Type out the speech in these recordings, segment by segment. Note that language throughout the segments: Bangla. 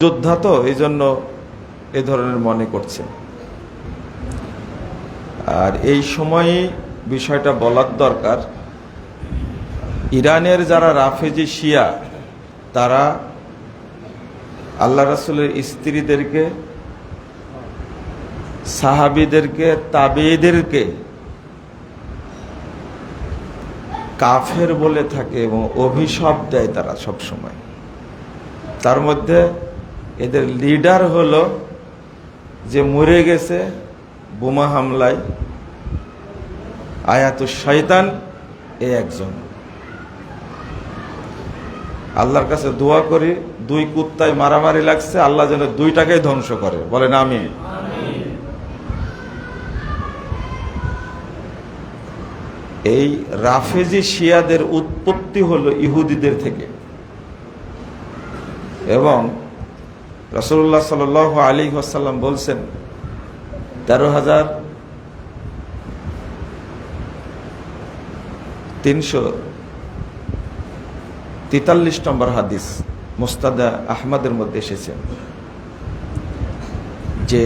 যোদ্ধা তো এই জন্য এ ধরনের মনে করছে। আর এই সময়ে বিষয়টা বলার দরকার, ইরানের যারা রাফেজি শিয়া তারা আল্লাহ রাসূলের স্ত্রীদেরকে, সাহাবীদেরকে, তাবেঈদেরকে কাফের বলে থাকে এবং অভিশাপ দেয় তারা সব সময়। তার মধ্যে এদের লিডার হলো যে মরে গেছে বোমা হামলায় আয়াতুশ শয়তান, এ একজন। আল্লাহর কাছে দোয়া করি, দুই কুত্তায় মারামারি লাগছে, আল্লাহ যেন দুইটাকেই ধ্বংস করে, বলেন আমিন। এই রাফেজি শিয়াদের উৎপত্তি হলো ইহুদিদের থেকে এবং রাসূলুল্লাহ সাল্লাল্লাহু আলাইহি ওয়াসাল্লাম বলছেন 13,343 নম্বর হাদিস মুস্তাদ আহমদের মধ্যে এসেছে যে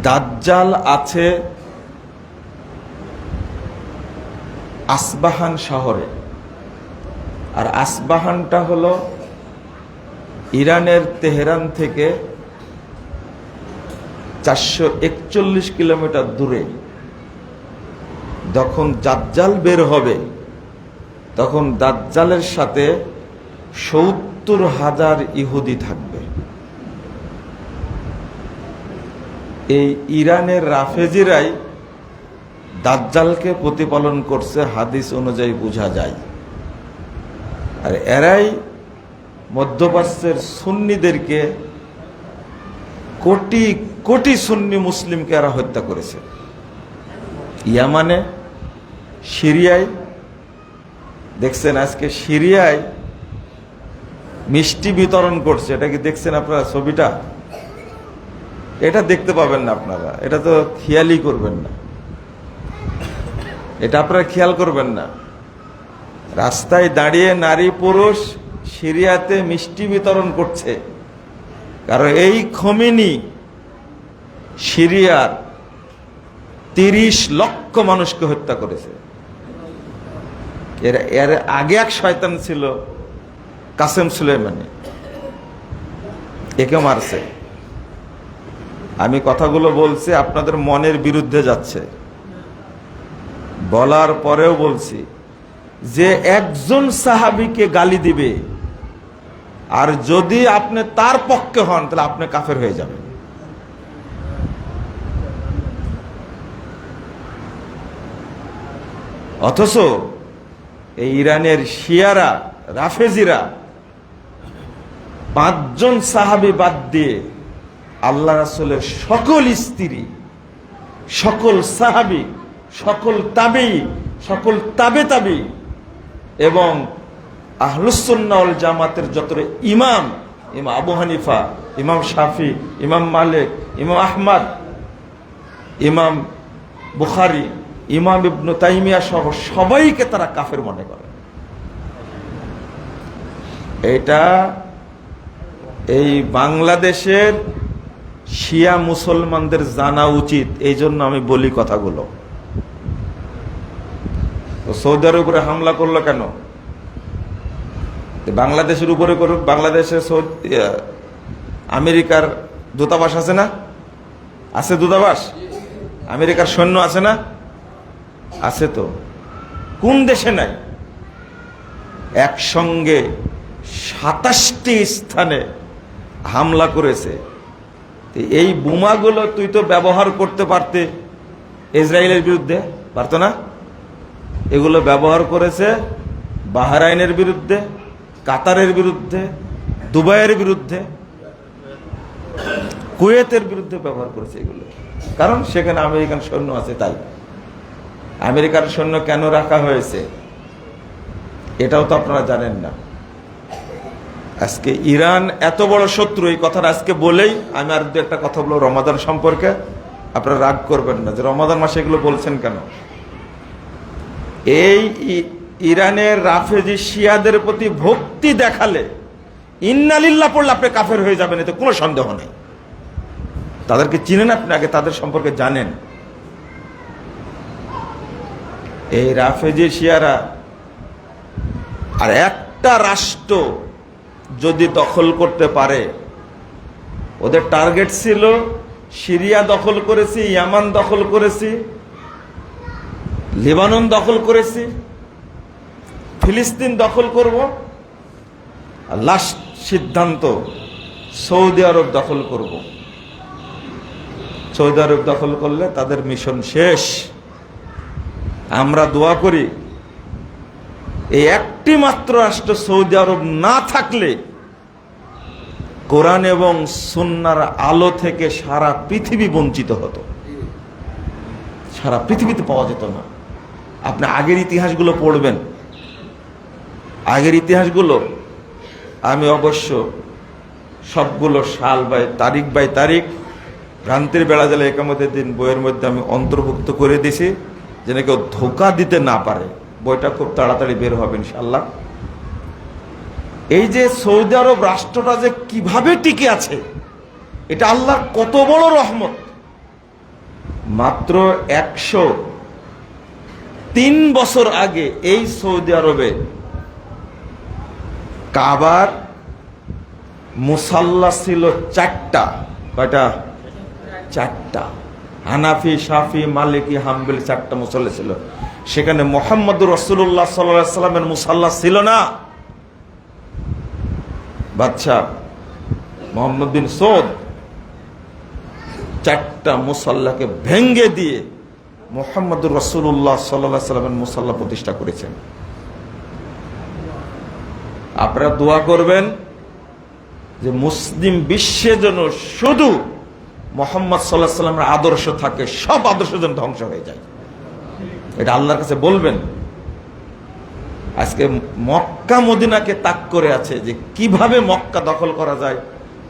দাজ্জাল আছে আসবাহান শহরে। আর আসবাহানটা হলো ইরানের তেহরান থেকে 441 কিলোমিটার দূরে। যখন দাজ্জাল বের হবে তখন দাজ্জালের সাথে 70,000 ইহুদি থাকবে। এই ইরানের রাফেজিরাই দাজ্জালকে প্রতিপালন করছে, হাদিস অনুযায়ী বোঝা যায়। আর এরাই মধ্যপ্রাচ্যের সুন্নিদেরকে, কোটি কোটি সুন্নি মুসলিমকে এরা হত্যা করেছে। ইয়ামানে, সিরিয়ায় দেখছেন, আজকে সিরিয়ায় মিষ্টি বিতরণ করছে। এটা কি দেখছেন আপনারা ছবিটা? এটা দেখতে পাবেন না আপনারা, এটা তো খেয়ালই করবেন না, এটা আপনারা খেয়াল করবেন না। রাস্তায় দাঁড়িয়ে নারী পুরুষ সিরিয়াতে মিষ্টি বিতরণ করছে, কারণ এই খোমেনি সিরিয়ার 30 লক্ষ মানুষকে হত্যা করেছে। এর আগে এক শয়তান ছিল কাসেম সুলেমানি, একে মারছে। আমি কথাগুলো বলছি আপনাদের মনের বিরুদ্ধে যাচ্ছে, বলার পরেও বলছি যে একজন সাহাবীকে গালি দিবে আর যদি আপনি তার পক্ষে হন তাহলে আপনি কাফের হয়ে যাবেন। অথচ এই ইরানের শিয়ারা, রাফেজিরা 5 জন সাহাবী বাদ দিয়ে আল্লাহ রাসূলের সকল স্ত্রী, সকল সাহাবী, সকল তাবেঈ, সকল তাবে এবং আহলুস সুন্নাহ ওয়াল জামাতের যত ইমাম, ইমাম আবু হানিফা, ইমাম শাফি, ইমাম মালিক, ইমাম আহমদ, ইমাম বুখারী, ইমাম ইবনে তাইমিয়া সহ সবাইকে তারা কাফের মনে করে। এটা এই বাংলাদেশের শিয়া মুসলমানদের জানা উচিত, এই জন্য আমি বলি কথাগুলো। তো সৌদি আরবের উপরে হামলা করলো কেন? বাংলাদেশের উপরে করুক। বাংলাদেশে আমেরিকার দূতাবাস আছে না? আছে দূতাবাস? আমেরিকার সৈন্য আছে না? আছে। তো কোন দেশে নাই? একসঙ্গে 27টি স্থানে হামলা করেছে। এই বোমাগুলো তুই তো ব্যবহার করতে পারতে ইসরায়েলের বিরুদ্ধে, পারতো না? এগুলো ব্যবহার করেছে বাহরাইনের বিরুদ্ধে, কাতারের বিরুদ্ধে, দুবাইয়ের বিরুদ্ধে, কুয়েতের বিরুদ্ধে ব্যবহার করেছে এগুলো। কারণ সেখানে আমেরিকান সৈন্য আছে। তাই আমেরিকার সৈন্য কেন রাখা হয়েছে এটাও তো আপনারা জানেন না। আজকে ইরান এত বড় শত্রু, এই কথাটা আজকে বলেই আমি আর দু একটা কথা বলবো রমাদান সম্পর্কে। আপনারা রাগ করবেন না যে রমাদান মাসে এগুলো বলছেন কেন। এই ইরানের রাফেজি শিয়াদের প্রতি ভক্তি দেখালে ইন্না লিল্লাহ পড়লে আপনি কাফের হয়ে যাবেন, এতে কোনো সন্দেহ নেই। তাদেরকে চিনেন আপনি, আগে তাদের সম্পর্কে জানেন। এই রাফেজি শিয়ারা আর একটা রাষ্ট্র যদি দখল করতে পারে, ওদের টার্গেট ছিল সিরিয়া দখল করেছি, ইয়ামান দখল করেছি, লেবানন দখল করেছি, ফিলিস্তিন দখল করব, আর লাস্ট সিদ্ধান্ত সৌদি আরব দখল করব। সৌদি আরব দখল করলে তাদের মিশন শেষ। আমরা দোয়া করি এই একটি মাত্র রাষ্ট্র সৌদি আরব না থাকলে কোরআন এবং সুন্নাহর আলো থেকে সারা পৃথিবী বঞ্চিত হতো, সারা পৃথিবীতে পাওয়া যেত না। আপনি আগের ইতিহাসগুলো পড়বেন, আগের ইতিহাসগুলো আমি অবশ্য সবগুলো সাল বাই তারিখ ভ্রান্তির বেড়া জালে একামতের দিন বইয়ের মধ্যে আমি অন্তর্ভুক্ত করে দিয়েছি, যেন কেউ ধোঁকা দিতে না পারে। বইটা খুব তাড়াতাড়ি বের হবে ইনশাআল্লাহ। এই যে সৌদি আরব রাষ্ট্রটা যে কিভাবে টিকে আছে, এটা আল্লাহর কত বড় রহমত। মাত্র 103 বছর আগে এই সৌদি আরবে কাবার মুসাল্লা ছিল 4টা। কয়টা? 4টা। হানাফি, শাফি, মালিকি, হাম্বলি 4টা মুসাল্লা ছিল। সেখানে মুহাম্মদুর রাসূলুল্লাহ সাল্লাল্লাহু আলাইহি সাল্লামের মুসাল্লা ছিল না। বাদশা মোহাম্মদ বিন সৌদ 4টা মুসাল্লাকে ভেঙ্গে দিয়ে মুহাম্মদুর রাসূলুল্লাহ সাল্লাল্লাহু আলাইহি সাল্লামের মুসাল্লা প্রতিষ্ঠা করেছেন। আপনারা দোয়া করবেন যে মুসলিম বিশ্বে যেন শুধু মুহাম্মদ সাল্লাল্লাহু আলাইহি সাল্লামের আদর্শ থাকে, সব আদর্শ যেন ধ্বংস হয়ে যায়। এটা আল্লাহর কাছে বলবেন। আজকে মক্কা মদিনাকে তাক করে আছে যে কিভাবে মক্কা দখল করা যায়,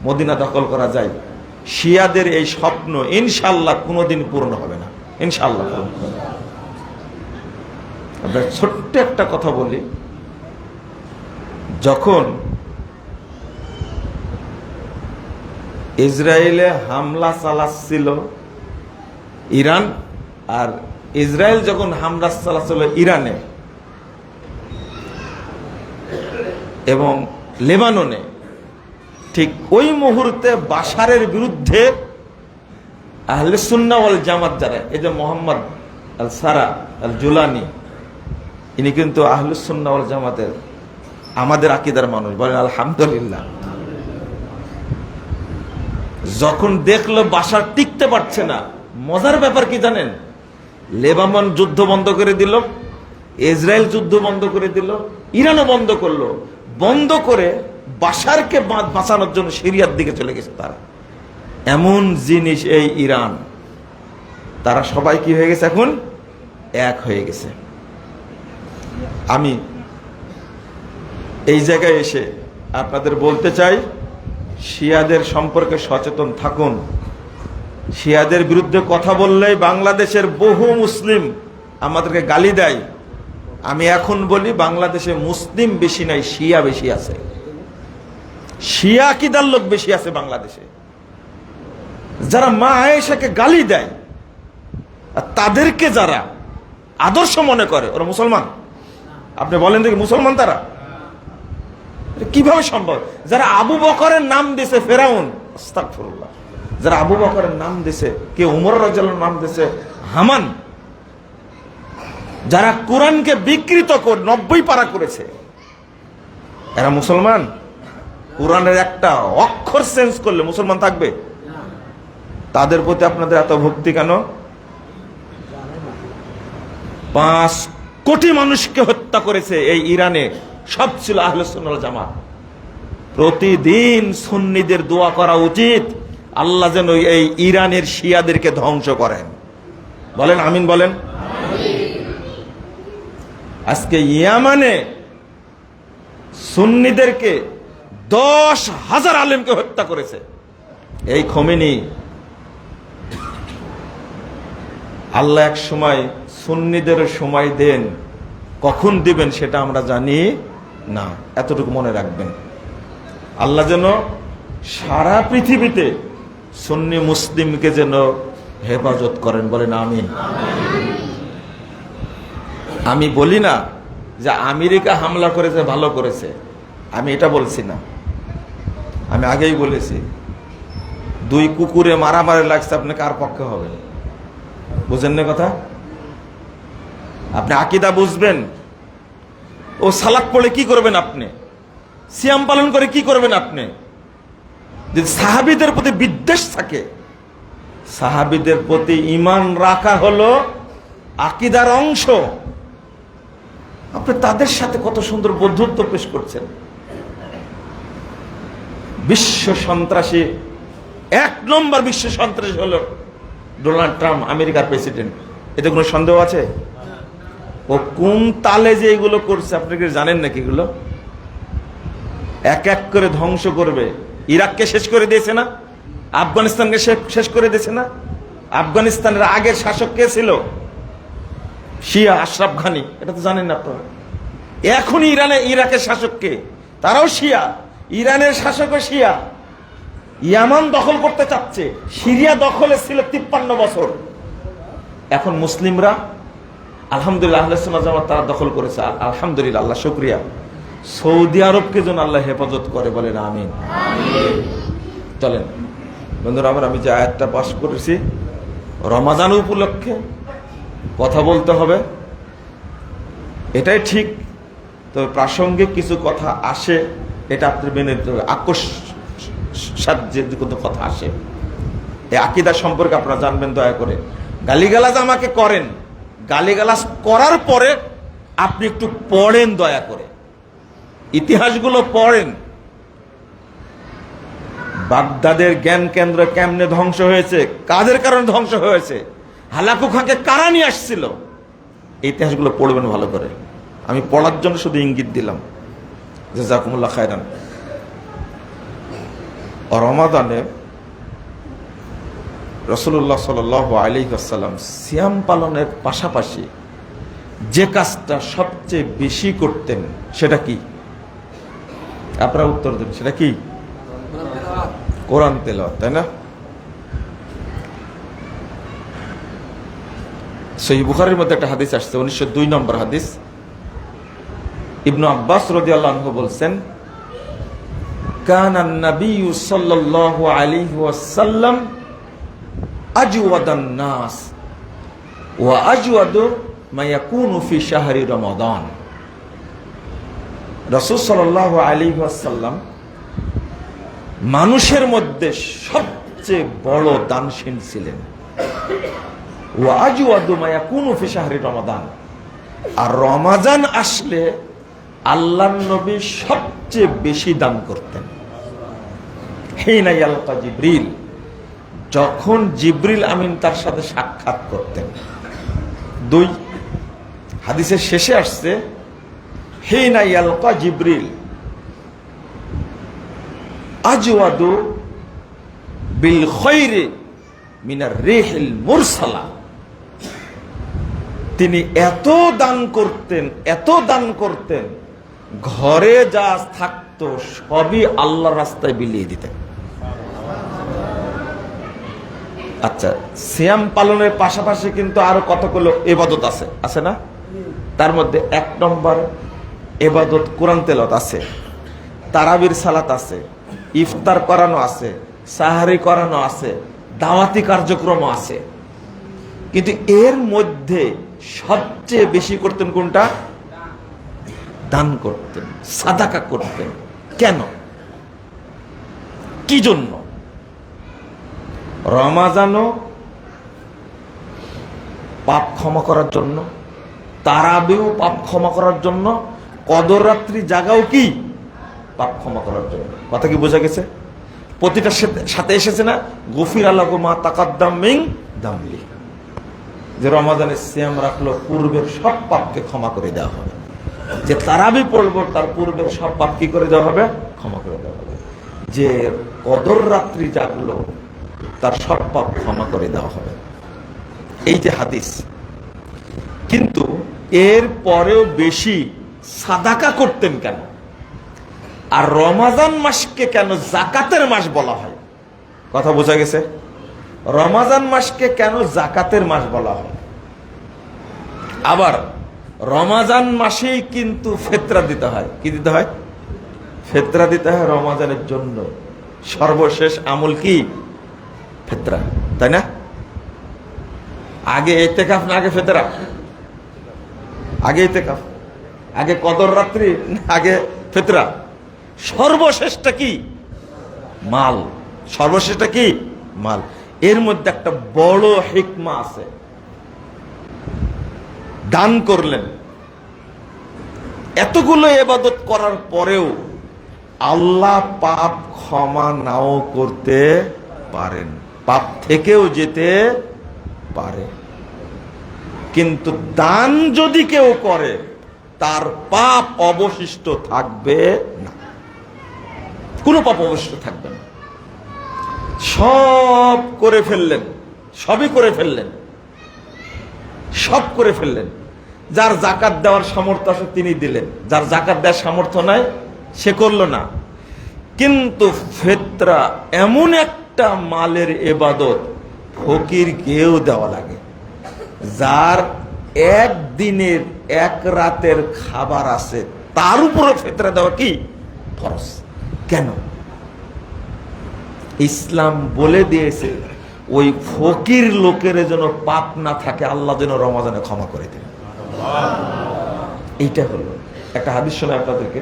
মদিনা দখল করা যায়। শিয়াদের এই স্বপ্ন ইনশাআল্লাহ কোনোদিন পূর্ণ হবে না, ইনশাআল্লাহ। আমরা ছোট্ট একটা কথা বলি, যখন ইসরায়েলে হামলা চালাচ্ছিল ইরান, আর ইসরায়েল যখন হামলা চালাচ্ছিল ইরানে এবং লেবাননে, ঠিক ওই মুহূর্তে বাশারের বিরুদ্ধে আহলে সুন্নাহ ওয়াল জামাত যারা, এই যে মোহাম্মদ আল সারা আল জুলানি, ইনি কিন্তু আহলে সুন্নাহ ওয়াল জামাতের আমাদের আকীদার মানুষ, বলেন আলহামদুলিল্লাহ। যখন দেখলো বাশার টিকতে পারছে না, মজার ব্যাপার কি জানেন? লেবানন যুদ্ধ বন্ধ করে দিল, ইসরায়েল যুদ্ধ বন্ধ করে দিল, ইরানও বন্ধ করলো। বন্ধ করে বাশারকে বাঁচানোর জন্য সিরিয়ার দিকে চলে গেছে তারা। এমন জিনিস এই ইরান, তারা সবাই কি হয়ে গেছে এখন? এক হয়ে গেছে। আমি এই জায়গায় এসে আপনাদের বলতে চাই, শিয়াদের সম্পর্কে সচেতন থাকুন। শিয়াদের বিরুদ্ধে কথা বললেই বাংলাদেশের বহু মুসলিম আমাদেরকে গালি দেয়। আমি এখন বলি, বাংলাদেশে মুসলিম বেশি নাই, শিয়া বেশি আছে। শিয়া আকীদার লোক বেশি আছে বাংলাদেশে। যারা মা আয়েশাকে গালি দেয় আর তাদেরকে যারা আদর্শ মনে করে, ওরা মুসলমান? আপনি বলেন দেখি, মুসলমান তারা? কিভাবে সম্ভব? যারা আবু বকরের নাম দিছে ফেরাউন, আস্তাগফিরুল্লাহ, যারা আবু বকরের নাম দিছে, কে উমর রাদিয়াল্লাহু নাম দিছে হামান, যারা কোরআনকে বিকৃত করে 90 পারা করেছে, এরা মুসলমান? কোরআনের একটা অক্ষর চেঞ্জ করলে মুসলমান থাকবে? তাদের প্রতি আপনাদের এত ভক্তি কেন? 5 কোটি মানুষকে হত্যা করেছে এই ইরানে, সব ছিল আহলে সুন্নাহ ওয়াল জামাত। প্রতিদিন সুন্নিদের দোয়া করা উচিত, আল্লাহ যেন এই ইরানের শিয়াদেরকে ধ্বংস করেন। বলেন আমিন, বলেন। আজকে ইয়ামানে সুন্নিদেরকে 10,000 আলেমকে হত্যা করেছে এই খোমেনি। আল্লাহ এক সময় সুন্নিদের সময় দেন, কখন দিবেন সেটা আমরা জানি না, এতটুকু মনে রাখবেন। আল্লাহ যেন সারা পৃথিবীতে সুন্নি মুসলিমকে যেন হেফাজত করেন, বলেন আমিন। আমি বলি না যে আমেরিকা হামলা করেছে ভালো করেছে, আমি এটা বলছি না। আমি আগেই বলেছি, দুই কুকুরে মারামারি লাগছে, আপনি কার পক্ষে হবেন? বুঝেন না কথা? আপনি আকীদা বুঝবেন, ও সালাত পড়ে কি করবেন আপনি? সিয়াম পালন করে কি করবেন আপনি? যদি সাহাবীদের প্রতি বিদ্বেষ থাকে, সাহাবীদের প্রতি ঈমান রাখা হলো আকীদার অংশ। আপনি তাদের সাথে কত সুন্দর বন্ধুত্ব পেশ করছেন। বিশ্ব সন্ত্রাসী, 1 নম্বর বিশ্ব সন্ত্রাসী হলো ডোনাল্ড ট্রাম্প, আমেরিকার প্রেসিডেন্ট। এতে কোনো সন্দেহ আছে? ও কোন তালে যে এগুলো করছে আপনি কি জানেন নাকি? এগুলো এক এক করে ধ্বংস করবে। ইরাককে শেষ করে দিয়েছে না? আফগানিস্তানকে শেষ করে দিয়েছে না? আফগানিস্তানের আগের শাসক কে ছিল? শিয়া আশরাফ ঘানি, এটা তো জানেন না আপনারা। এখন ইরাকের শাসক কে? তারাও শিয়া। ইরানের শাসকও শিয়া। ইয়ামান দখল করতে চাচ্ছে, সিরিয়া দখলে ছিল 53 বছর। এখন মুসলিমরা আলহামদুলিল্লাহ আহলে সুন্নাত জামাত তারা দখল করেছে, আলহামদুলিল্লাহ, আল্লাহ শুকরিয়া। সৌদি আরবকে যেন আল্লাহ হেফাজত করে, বলেন আমিন। চলেন বন্ধুরা আমার, আমি যে আয়াতটা পাশ করেছি রমাদান উপলক্ষে কথা বলতে হবে, এটাই ঠিক। তবে প্রাসঙ্গিক কিছু কথা আসে, এটা আপনি মেনে নিতে হবে। আকস্মাত যে কোনো কথা আসে, এই আকীদা সম্পর্কে আপনারা জানবেন দয়া করে। গালিগালাজ আমাকে করেন, গালিগালাজ করার পরে আপনি একটু পড়েন দয়া করে, ইতিহাসগুলো পড়েন। বাগদাদের জ্ঞান কেন্দ্র কেমনে ধ্বংস হয়েছে, কাদের কারণে ধ্বংস হয়েছে, হালাকু খাঁকে কারা নিয়ে আসছিল, এই ইতিহাসগুলো পড়বেন ভালো করে। আমি পড়ার জন্য শুধু ইঙ্গিত দিলাম। জাযাকুমুল্লাহ খায়রান। রমাদানে রাসূলুল্লাহ সাল্লাল্লাহু আলাইহি ওয়াসাল্লাম সিয়াম পালনের পাশাপাশি যে কাজটা সবচেয়ে বেশি করতেন সেটা কি? আপনারা উত্তর দেন, সেটা কি? কোরআন তেলাওয়াত, তাই না? সহিহ বুখারীর মধ্যে একটা হাদিস আসছে, 1902 নম্বর হাদিস। ইবনু আব্বাস রাদিয়াল্লাহু আনহু বলছেন, কানা নবিয়্যু সাল্লাল্লাহু আলাইহি ওয়াসাল্লাম আজওয়াদান নাস ওয়া আজওয়াদু মা ইয়াকুনু ফি শাহরি রমাদান। রাসূল সাল্লাল্লাহু আলাইহি ওয়াসাল্লাম মানুষের মধ্যে সবচেয়ে বড় দানশীল ছিলেন। ওয়া আজওয়াদু মা ইয়াকুনু ফি শাহরি রমাদান। আর রমাদান আসলে আল্লাহর নবী সবচেয়ে বেশি দান করতেন। হিনা ইয়ালকা জিবরিল, যখন জিবরিল আমিন তার সাথে সাক্ষাৎ করতেন। 2 হাদিসের শেষে আসছে, হিনা ইয়ালকা জিবরিল আজওয়াদু বিল খায়রি মিনার রিহিল মুরসালা। তিনি এত দান করতেন, এত দান করতেন, ঘরে যা থাকতো সবই আল্লাহর রাস্তায় বিলিয়ে দিতেন। আচ্ছা, সিয়াম পালনের পাশাপাশি কিন্তু আরো কতগুলো ইবাদত আছে, আছে না? তার মধ্যে 1 নম্বর ইবাদত কোরআন তেলাওয়াত আছে, তারাবির সালাত আছে, ইফতার করানো আছে, সাহারি করানো আছে, দাওয়াতি কার্যক্রম আছে। কিন্তু এর মধ্যে সবচেয়ে বেশি করতেন কোনটা? দান করতেন, সাদাকা করতেন। কেন? কি জন্য? রমাজানও পাপ ক্ষমা করার জন্য, তারাবিও পাপ ক্ষমা করার জন্য, কদর রাত্রি জাগাও কি পাপ ক্ষমা করার জন্য। কথা কি বোঝা গেছে? প্রতিটার সাথে এসেছে না, গফির আল্লাহু মা তাকাদ্দাম মিন দামবি, যে রমাদানের সিয়াম রাখলো পূর্বের সব পাপকে ক্ষমা করে দেওয়া হবে। যে তারাবি পড়বো তার পূর্বের সব পাপ কি করে দেওয়া হবে? ক্ষমা করে দেওয়া হবে। যে কদর রাত্রি জাগলো তার সব পাপ ক্ষমা করে দেওয়া হবে। এই যে হাদিস। কিন্তু এর পরেও বেশি সাদাকা করতেন কেন? আর রমাজান মাসকে কেন জাকাতের মাস বলা হয়? কথা বোঝা গেছে? রমাজান মাসকে কেন জাকাতের মাস বলা হয়? আবার রমাজান মাসেই কিন্তু ফিতরা দিতে হয়। কি দিতে হয়? ফিতরা দিতে হয় রমাজানের জন্য। সর্বশেষ আমল কি? ফিতরা, তাই না? আগে ইতিকাফ না আগে ফিতরা? আগে ইতিকাফ, আগে কদর রাত্রি, আগে ফিতরা। সর্বশেষটা কি? মাল। সর্বশেষটা কি? মাল। এর মধ্যে একটা বড় হিকমা আছে। দান করলেন, এতগুলো ইবাদত করার পরেও আল্লাহ পাপ ক্ষমা নাও করতে পারেন, পাপ থেকেও যেতে পারে। কিন্তু দান যদি কেউ করে তার পাপ অবশিষ্ট থাকবে না, কোনো পাপ অবশিষ্ট থাকবে না। সব করে ফেললেন, সবই করে ফেললেন, সব করে ফেললেন। যার জাকাত দেওয়ার সামর্থ্য আছে তিনি দিলেন, যার জাকাত দেওয়ার সামর্থ্য নাই সে করলো না। কিন্তু ফিতরা এমন একটা মালের ইবাদত ফকিরকেও দেওয়া লাগে, যার একদিনের এক রাতের খাবার আছে, তার উপরে ফিতরা দেওয়া কি ফরজ। কেন? ইসলাম বলে দিয়েছে ওই ফকির লোকের যেন পাপ না থাকে, আল্লাহ যেন রমাজানে ক্ষমা করে দেন। এইটা হলো একটা হাদিস শোনায় আপনাদেরকে।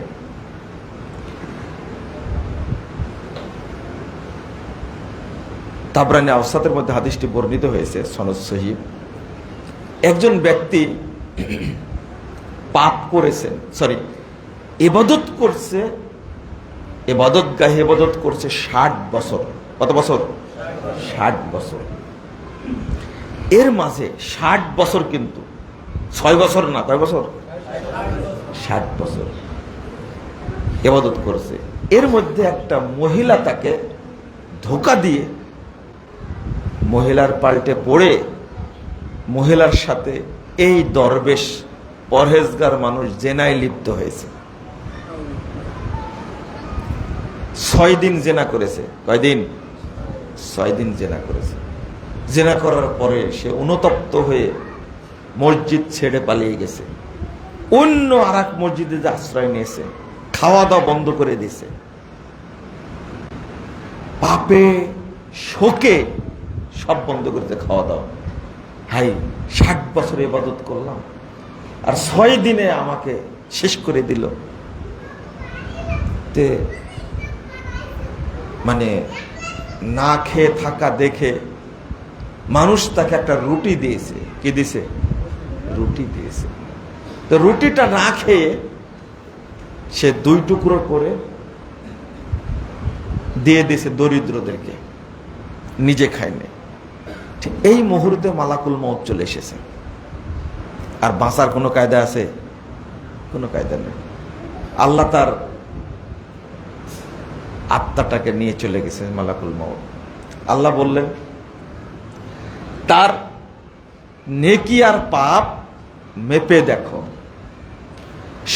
তাবরানী আওসাতের মধ্যে হাদিসটি বর্ণিত হয়েছে, সনদ সহিহ। একজন ব্যক্তি পাপ করেছেন, ইবাদত করছে, ইবাদতগাহে ইবাদত করছে 60 বছর। কত বছর? 60 বছর। এর মাঝে 60 বছর, কিন্তু 6 বছর না, কয় বছর? 60 বছর ইবাদত করছে। এর মধ্যে একটা মহিলা তাকে ধোঁকা দিয়ে মহিলার পাল্টে পড়ে মহিলার সাথে এই দরবেশ পরহেজগার মানুষ জেনায় লিপ্ত হয়েছে। 6 দিন জেনা করেছে। কয়দিন? 6 দিন জেনা করেছে। জেনা করার পরে সে অনুতপ্ত হয়ে মসজিদ ছেড়ে পালিয়ে গেছে, অন্য আর এক মসজিদে যে আশ্রয় নিয়েছে, খাওয়া দাওয়া বন্ধ করে দিয়েছে। পাপে শোকে সব বন্ধ করেছে, খাওয়া দাওয়া। হাই, 60 বছর ইবাদত করলাম আর 6 দিনে আমাকে শেষ করে দিল। তে মানে না খেয়ে থাকা দেখে মানুষ তাকে একটা রুটি দিয়েছে। কি দিয়েছে? রুটি দিয়েছে। তো রুটিটা না খেয়ে সে 2 টুকরো করে দিয়ে দিয়েছে দরিদ্রদেরকে, নিজে খায়নি। ঠিক এই মুহূর্তে মালাকুল মউত চলে এসেছে। আর বাঁচার কোনো কায়দা আছে? কোনো কায়দা নেই। আল্লাহ তার আত্মাটাকে নিয়ে চলে গেছে মালাকুল মউত। আল্লাহ বললেন তার নেকি আর পাপ মেপে দেখো।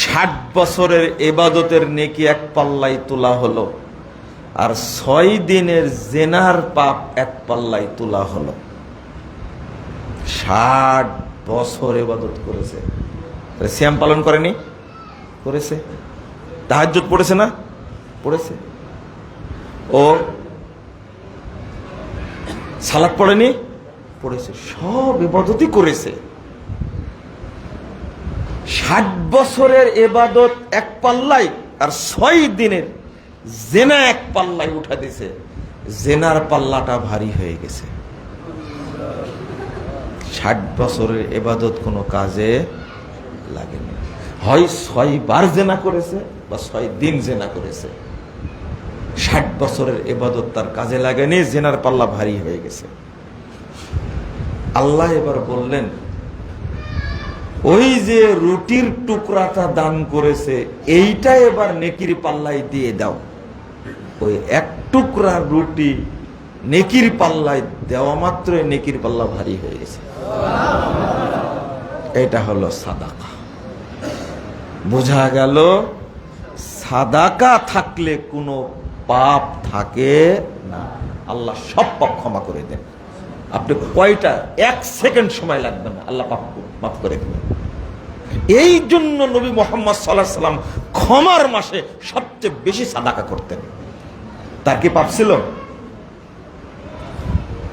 60 বছরের ইবাদতের নেকি এক পাল্লাই তোলা হলো, আর 6 দিনের জেনার পাপ এক পাল্লাই তোলা হলো। 60 বছর ইবাদত করেছে, সিয়াম পালন করেনি? করেছে। তাহাজ্জুদ পড়েছে না? পড়েছে। ও সালাত পড়েনি? পড়েছে। সব ইবাদতই করেছে। 60 বছরের ইবাদত এক পাল্লাই, আর 6 দিনের জেনা এক পাল্লাই উঠা দিছে। জেনার পাল্লাটা ভারী হয়ে গেছে। 60 বছরের ইবাদত কোনো কাজে লাগেনি। হয় 6 বার জেনা করেছে বা 6 দিন জেনা করেছে। 60 বছরের ইবাদত তার কাজে লাগেনি, জেনার পাল্লা ভারী হয়ে গেছে। আল্লাহ এবার বললেন ওই যে রুটির টুকরাটা দান করেছে, এইটা এবার নেকির পাল্লায় দিয়ে দাও। ওই এক টুকরা রুটি নেকির পাল্লায় দেওয়া মাত্রই নেকির পাল্লা ভারী হয়ে গেছে। এটা হলো সাদাকা। বোঝা গেল সাদাকা থাকলে কোনো পাপ থাকে না, আল্লাহ সব পাপ ক্ষমা করে দেন। আপনি কয়টা 1 সেকেন্ড সময় লাগবে না, আল্লাহ পাপ মাফ করে দেবেন। এই জন্য নবী মুহাম্মদ সাল্লাল্লাহু আলাইহি সাল্লাম ক্ষমার মাসে সবচেয়ে বেশি সাদাকা করতেন। তার কি পাপ ছিল?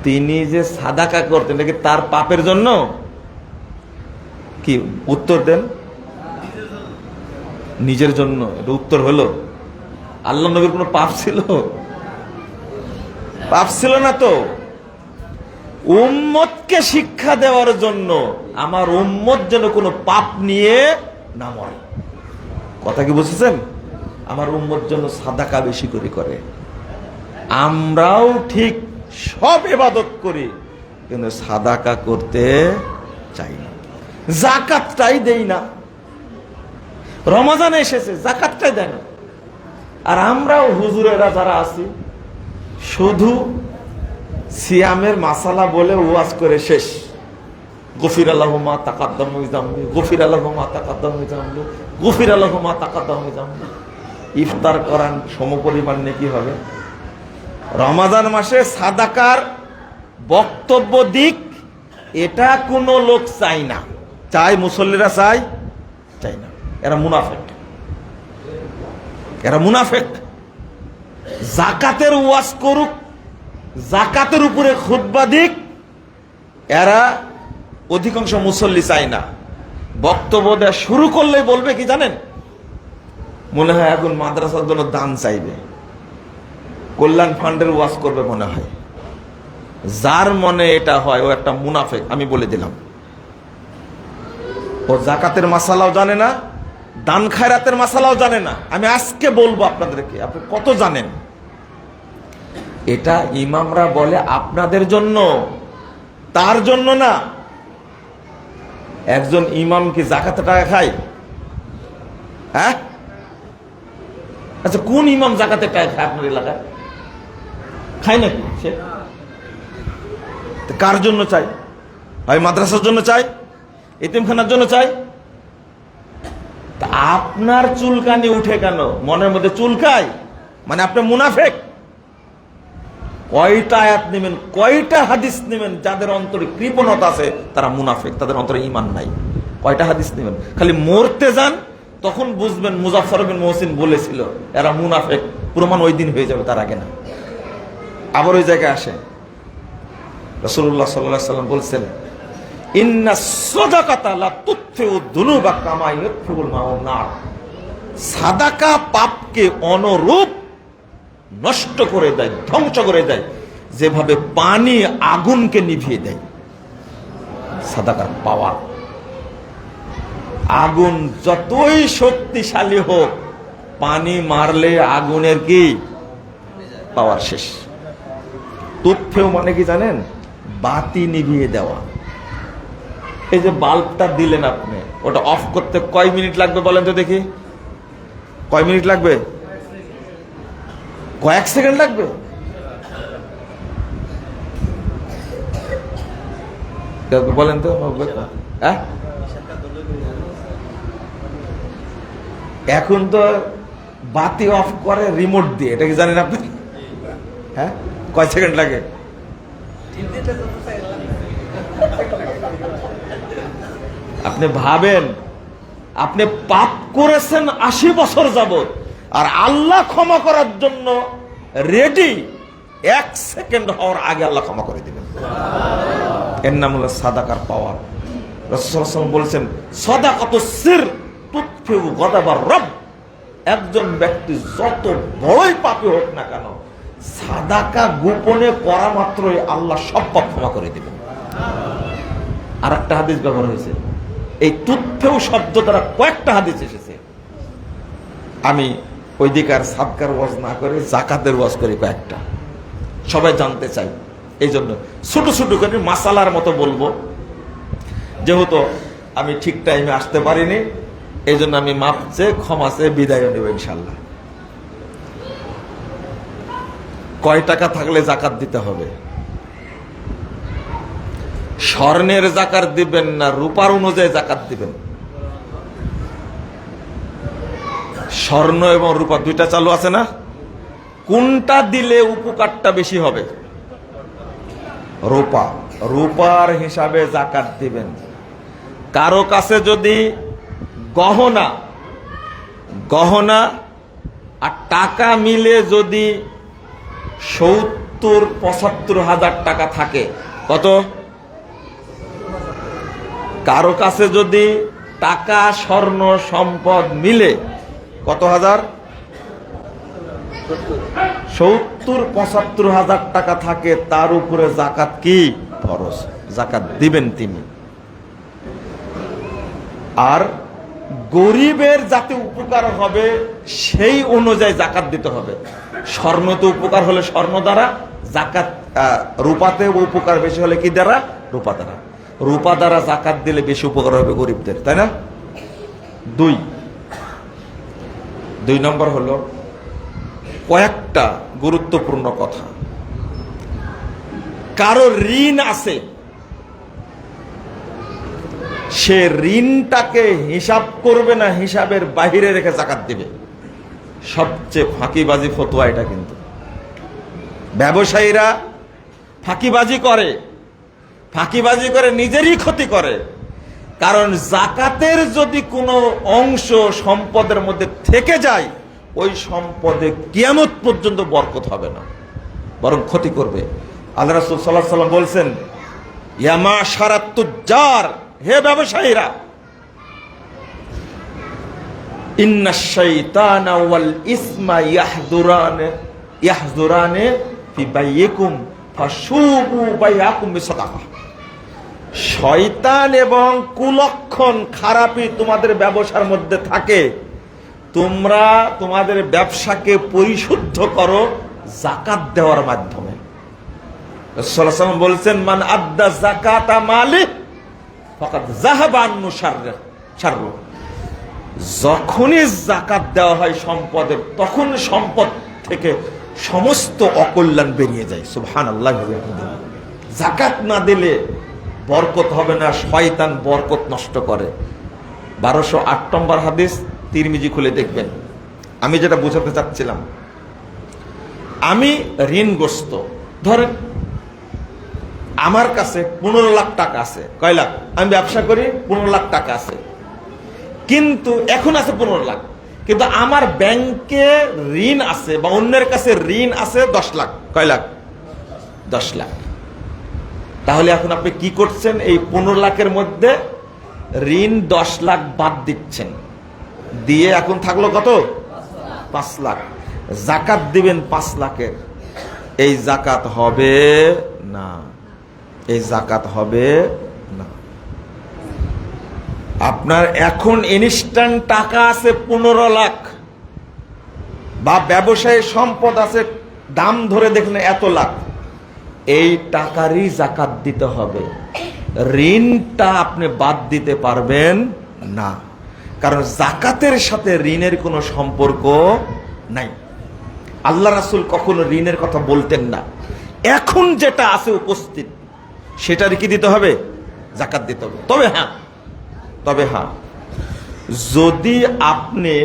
তিনি যে সাদাকা করতেন নাকি তার পাপের জন্য? কি উত্তর দেন? নিজের জন্য। এটা উত্তর হলো? আল্লাহ নবীর কোনো পাপ ছিল? পাপ ছিল না তো। উম্মতকে শিক্ষা দেওয়ার জন্য, আমার উম্মত যেন কোনো পাপ নিয়ে না মরে। কথা কি বুঝেছেন? আমার উম্মত যেন সাদাকা বেশি করে। আমরাও ঠিক সব ইবাদত করি, কিন্তু সাদাকা করতে চাই না, যাকাতটাই দেই না। রমজান এসেছে, যাকাতটাই দেয় না। আর আমরাও হুজুরেরা যারা আছি, শুধু সিয়ামের মাসালা বলে ওয়াজ করে শেষ। গফির আল্লাহু মা তাকাদ্দাম মিন যামবি, গফির আল্লাহু মা তাকাদ্দাম মিন যামবি, গফির আল্লাহু মা তাকাদ্দাম মিন যামবি। ইফতার করান সমপরিমাণ নেকি হবে। রমজান মাসে সাদাকার বক্তব্য দিক, এটা কোনো লোক চাই না। চাই মুসল্লিরা, চাই না। এরা মুনাফিক, এরা মুনাফিক। যাকাতের ওয়াজ করুক, যাকাতের উপরে খুতবা দিক, এরা অধিকাংশ মুসল্লি চাই না। বক্তব্য দেওয়া শুরু করলেই বলবে কি জানেন? মনে হয় এখন মাদ্রাসার জন্য দান চাইবে, কল্যাণ ফান্ডের ওয়াজ করবে মনে হয়। যার মনে এটা হয় ও একটা মুনাফিক, আমি বলে দিলাম। ও যাকাতের মাসালাও জানে না, দান খায়রাতের মাসালাও জানে না। আমি আজকে বলবো আপনাদেরকে, আপনি কত জানেন। এটা ইমামরা বলে আপনাদের জন্য, তার জন্য না। একজন ইমাম কি যাকাতের টাকা খায়? হ্যাঁ, আচ্ছা কোন ইমাম যাকাতের টাকা খায় আপনার এলাকায়? খায় নাকি সে? কার জন্য চাই? হয় মাদ্রাসার জন্য চাই, এতিমখানার জন্য চাই। আপনার চুলকানি উঠে কেন? মনের মধ্যে চুলকায় মানে আপনি মুনাফিক। কয়টা আয়াত নেবেন, কয়টা হাদিস নেবেন? যাদের অন্তরে কৃপণতা আছে তারা মুনাফিক, তাদের অন্তরে ঈমান নাই। কয়টা হাদিস নেবেন? খালি মরতে যান, তখন বুঝবেন মুজাফফর বিন মুহসিন বলেছিল এরা মুনাফিক। প্রমাণ ওই দিন হয়ে যাবে, তার আগে না। আবার ওই জায়গায় আসে, রাসূলুল্লাহ সাল্লাল্লাহু আলাইহি ওয়াসাল্লাম বলছেন, ইন্না সাদাকাতা লা তুতফিউ যুনুবা কামা ইউতফিউল মাউন নার। সাদাকা পাপকে অনুরূপ নষ্ট করে দেয়, ধ্বংস করে দেয়, যেভাবে পানি আগুনকে নিভিয়ে দেয়। সাদাকার পাওয়ার। আগুন যতই শক্তিশালী হোক, পানি মারলে আগুনের কি পাওয়ার শেষ। তুতফেউ মানে কি জানেন? বাতি নিভিয়ে দেওয়া। এই যে বাল্বটা দিলেন আপনি, ওটা অফ করতে কয় মিনিট লাগবে বলেন তো দেখি? কয় মিনিট লাগবে? কয়েক সেকেন্ড লাগবে। বলেন তো। হ্যাঁ, এখন তো বাতি অফ করে রিমোট দিয়ে, এটা কি জানেন আপনি? হ্যাঁ, কয় সেকেন্ড লাগে? আপনি ভাবেন, আপনি পাপ করেছেন 80 বছর যাবত, আর আল্লাহ ক্ষমা করার জন্য রেডি। 1 সেকেন্ড হওয়ার আগে আল্লাহ ক্ষমা করে দিবেন। এর নাম হলো সাদাকার পাওয়ার। রাসূলুল্লাহ সাল্লাল্লাহু আলাইহি ওয়াসাল্লাম বলেছেন, সাদাকাতুস সির তুতফিউ গাদাবার রব। একজন ব্যক্তি যত বড়ই পাপী হোক না কেন, সাদাকা গোপনে করা মাত্রই আল্লাহ সব পাপ ক্ষমা করে দিবেন। আর একটা হাদিস ব্যবহার হয়েছে, এই তুতফিউ শব্দ দ্বারা কয়েকটা হাদিস এসেছে। আমি ওই দিকে আর সাদকার ওয়াজ না করে যাকাতের ওয়াজ করি কয়েকটা, সবাই জানতে চাই। এই জন্য ছোট ছোট করে মাসালার মতো বলবো। যেহেতু আমি ঠিক টাইমে আসতে পারিনি, এই জন্য আমি মাপ চেয়ে ক্ষমা চেয়ে বিদায় নেব ইনশাল্লাহ। কয় টাকা থাকলে যাকাত দিতে হবে? স্বর্ণের যাকাত দিবেন না রূপার অনুযায়ী যাকাত দিবেন? স্বর্ণ এবং রূপা দুইটা চালু আছে না? কোনটা দিলে উপকারটা বেশি হবে? রূপা। রূপার হিসাবে যাকাত দিবেন। কারো কাছে যদি গহনা গহনা আর টাকা মিলে যদি ৭০-৭৫ হাজার টাকা থাকে, কত? কারো কাছে যদি টাকা স্বর্ণ সম্পদ মিলে কত হাজার? ৭০-৭৫ হাজার টাকা থাকে, তার উপরে যাকাত কি ফরজ, যাকাত দিবেন তিনি। আর গরিবের যাতে উপকার হবে সেই অনুযায়ী যাকাত দিতে হবে। স্বর্ণতে উপকার হলে স্বর্ণ দ্বারা যাকাত, রূপাতে উপকার বেশি হলে কি দ্বারা? রূপা দ্বারা। রূপা দ্বারা যাকাত দিলে বেশি উপকার হবে গরিবদের, তাই না? দুই নম্বর হলো কয়েকটা গুরুত্বপূর্ণ কথা। কারো ঋণ আছে, সে ঋণটাকে হিসাব করবে না, হিসাবের বাহিরে রেখে যাকাত দিবে। সবচেয়ে ফাঁকিবাজি ফতোয়া এটা। কিন্তু ব্যবসায়ীরা ফাঁকিবাজি করে নিজেরই ক্ষতি করে। কারণ যাকাতের যদি কোনো অংশ সম্পদের মধ্যে থেকে যায়, ওই সম্পদে কিয়ামত পর্যন্ত বরকত হবে না, বরং ক্ষতি করবে। আল্লাহ রাসূল সাল্লাল্লাহু আলাইহি ওয়াসাল্লাম বলছেন, ইয়া মাশারাত তুজ্জার, হে ব্যবসায়ীরা, ইন্নাশ শাইতানা ওয়াল ইসমা ইয়াহযুরানে ফি বাইয়িকুম ফাশুবু বাইয়াকুম বিসাদাকাহ। শয়তান এবং কুলক্ষণ খারাপই তোমাদের ব্যবসার মধ্যে থাকে, তোমরা তোমাদের ব্যবসাকে পরিশুদ্ধ করো যাকাত দেওয়ার মাধ্যমে। রাসূলুল্লাহ সাল্লাল্লাহু আলাইহি ওয়াসাল্লাম বলছেন, মান আদ্দা যাকাতা মালি ফাকাদ যাহাবা আনহু শাররু। যখনই যাকাত দেওয়া হয় সম্পদের, তখন সম্পদ থেকে সমস্ত অকল্যাণ বেরিয়ে যায়। সুবহানাল্লাহ। যাকাত না দিলে বরকত হবে না, শয়তান বরকত নষ্ট করে। 1208 নম্বর হাদিস, তিরমিজি খুলে দেখবেন। আমি যেটা বোঝাতে চাচ্ছিলাম, আমি ঋণগ্রস্ত। ধরেন আমার কাছে 15 লাখ টাকা আছে। কয় লাখ? আমি ব্যবসা করি, 15 লাখ টাকা আছে, কিন্তু এখন আছে 15 লাখ, কিন্তু আমার ব্যাংকে ঋণ আছে বা অন্যের কাছে ঋণ আছে 10 লাখ। কয় লাখ? 10 লাখ। তাহলে এখন আপনি কি করছেন? এই 15 লাখের মধ্যে ঋণ 10 লাখ বাদ দিচ্ছেন, দিয়ে এখন থাকলো কত? 5 লাখ। যাকাত দিবেন 5 লাখের। এই যাকাত হবে না, এই যাকাত হবে না। আপনার এখন ইনস্ট্যান্ট টাকা আছে 15 লাখ, বা ব্যবসায়ী সম্পদ আছে, দাম ধরে দেখলেন এত লাখ, এই টাকারই যাকাত দিতে হবে। ঋণটা আপনি বাদ দিতে পারবেন না, কারণ যাকাতের সাথে ঋণের কোনো সম্পর্ক নাই। আল্লাহ রাসূল কখনো ঋণের কথা বলতেন না। এখন যেটা আছে উপস্থিত, সেটার কি দিতে হবে? যাকাত দিতে হবে। তবে হ্যাঁ, যদি আপনি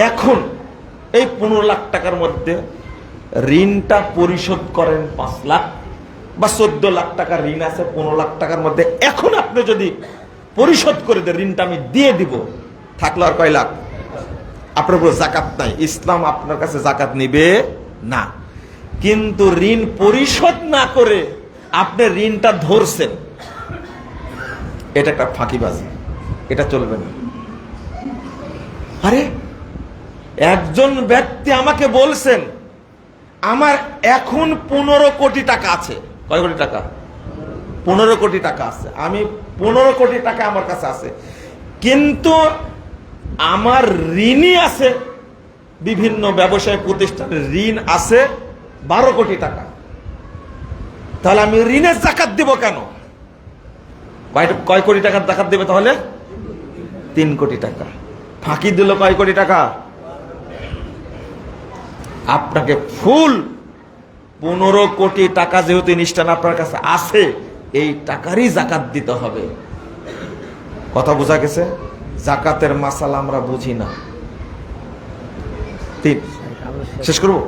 এখন এই 15 লাখ টাকার মধ্যে ঋণটা পরিশোধ করেন 5 লাখ, বা 14 লাখ টাকা ঋণ আছে 15 লাখ টাকার মধ্যে, এখন আপনি যদি পরিশোধ করে দেন, ঋণটা আমি দিয়ে দিব, থাকলো আর কয় লাখ? আপনার উপর যাকাত নাই। ইসলাম আপনার কাছে যাকাত নিবে না। কিন্তু ঋণ পরিশোধ না করে আপনি ঋণটা ধরছেন, এটা একটা ফাঁকিবাজি, এটা চলবে না। আরে একজন ব্যক্তি আমাকে বলছেন, আমার এখন 15 কোটি টাকা আছে। কয় কোটি টাকা? 15 কোটি টাকা আছে। আমি 15 কোটি টাকা আমার কাছে আছে, কিন্তু আমার ঋণই আছে, বিভিন্ন ব্যবসায় প্রতিষ্ঠানের ঋণ আছে 12 কোটি টাকা। তাহলে আমি ঋণের যাকাত দিব কেন? কয় কোটি টাকার যাকাত দেবে তাহলে? 3 কোটি টাকা। ফাঁকি দিল কয় কোটি টাকা? আপনাকে ফুল 15 কোটি টাকা যেহেতু ইনস্ট্যান্ট আপনার কাছে আছে, এই টাকারই যাকাত দিতে হবে। কথা বোঝা গেছে? যাকাতের মাসালা আমরা বুঝি না। 3 শেষ করবো,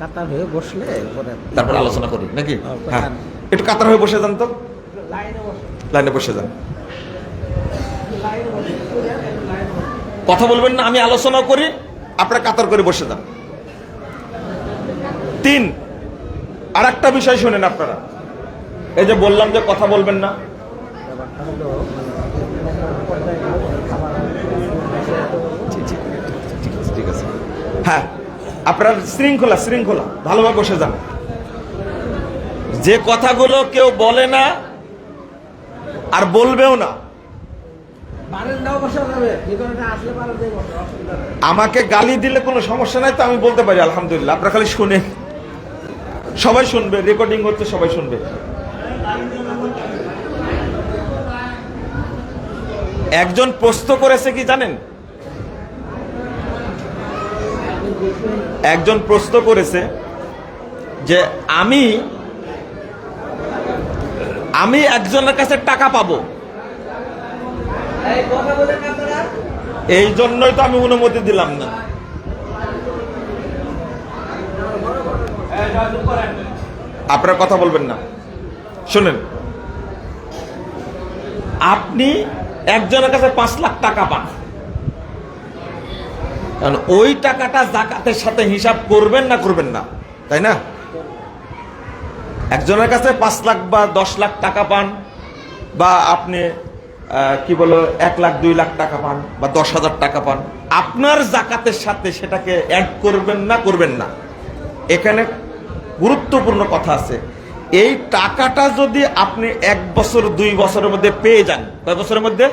কাতার হয়ে বসলে তারপর আলোচনা করি নাকি? হ্যাঁ, একটু কাতার হয়ে বসে যান তো, লাইনে বসে যান, কথা বলবেন না, আমি আলোচনা করি, আপনারা কাতার করে বসে যান। 3, আর একটা বিষয় শুনেন আপনারা, এই যে বললাম যে কথা বলবেন না, ঠিক আছে, হ্যাঁ, আপনার শৃঙ্খলা শৃঙ্খলা ভালোভাবে বসে যান। যে কথাগুলো কেউ বলে না আর বলবেও না, আমাকে গালি দিলে কোনো সমস্যা নাই, তো আমি বলতে পারি আলহামদুলিল্লাহ, আপনারা খালি শুনে, সবাই শুনবে, রেকর্ডিং হচ্ছে, সবাই শুনবে। একজন প্রশ্ন করেছে কি জানেন, একজন প্রশ্ন করেছে যে আমি একজনের কাছে টাকা পাবো, এই জন্যই তো আমি অনুমতি দিলাম না। আপনারা কথা বলবেন না, শুনেন, আপনি একজনের কাছে 5 লাখ টাকা পান, কারণ ওই টাকাটা যাকাতের সাথে হিসাব করবেন না করবেন না, তাই না? একজনের কাছে 5 লাখ বা 10 লাখ টাকা পান, বা আপনি কি বলো 1 লাখ 2 লাখ টাকা পান, বা 10,000 টাকা পান, আপনার যাকাতের সাথে সেটাকে অ্যাড করবেন না করবেন না। এখানে গুরুত্বপূর্ণ কথা আছে, এই টাকাটা যদি আপনি 1 বছর 2 বছরের মধ্যে পেয়ে যান, কয় বছরের মধ্যে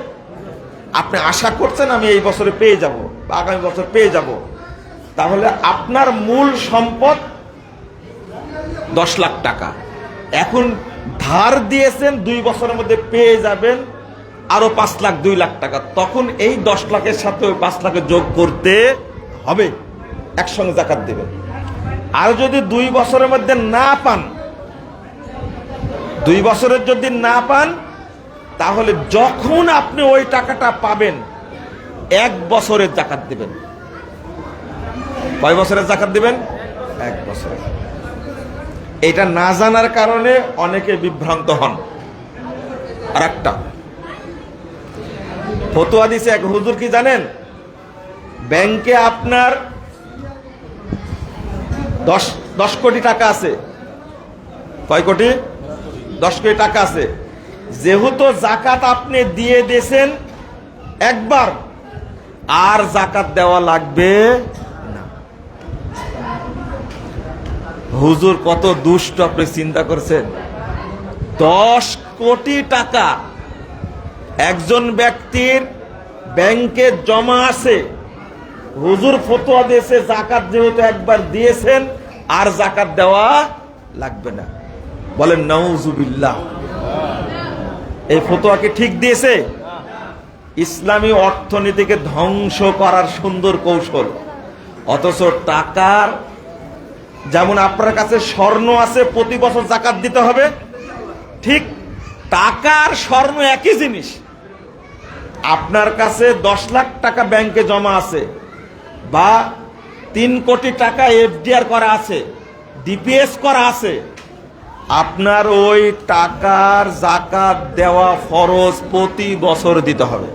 আপনি আশা করছেন আমি এই বছরে পেয়ে যাব বা আগামী বছর পেয়ে যাব, তাহলে আপনার মূল সম্পদ 10 লাখ টাকা। এখন ধার দিয়েছেন, 2 বছরের মধ্যে পেয়ে যাবেন আরো 5 লাখ 2 লাখ টাকা, তখন এই 10 লাখের সাথে ওই 5 লাখে যোগ করতে হবে, একসঙ্গে যাকাত দেবেন। আর যদি 2 বছরের মধ্যে না পান, 2 বছরের যদি না পান, তাহলে যখন আপনি ওই টাকাটা পাবেন 1 বছরের যাকাত দিবেন। কয় বছরের যাকাত দিবেন? 1 বছরের। এটা না জানার কারণে অনেকে বিভ্রান্ত হন। আর একটা ফতোয়া দিছে এক হুজুর, কি জানেন, ব্যাংকে আপনার 10 কোটি টাকা আছে, কয় কোটি? 10 কোটি টাকা আছে, যেহেতু যাকাত আপনি দিয়ে দিয়েছেন একবার, আর যাকাত দেওয়া লাগবে না। হুজুর কত দুষ্ট, আপনি চিন্তা করছেন, 10 কোটি টাকা একজন ব্যক্তির ব্যাংকে জমা আছে, হুজুর ফতোয়া দিয়েছে যাকাত যেহেতু একবার দিয়েছেন আর যাকাত দেওয়া লাগবে না। বলেন নাউজুবিল্লাহ। এই ফতোয়া কি ঠিক দিয়েছে? ইসলামী অর্থনীতিকে ধ্বংস করার সুন্দর কৌশল। অথচ টাকার, যেমন আপনার কাছে স্বর্ণ আছে, প্রতি বছর যাকাত দিতে হবে, ঠিক টাকার স্বর্ণ একই জিনিস। আপনার কাছে 10 লাখ টাকা ব্যাংকে জমা আছে, বা 3 কোটি টাকা এফডিআর করা আছে, ডিপিএস করা আছে, আপনার ওই টাকার যাকাত দেওয়া ফরজ, প্রতি বছর দিতে হবে,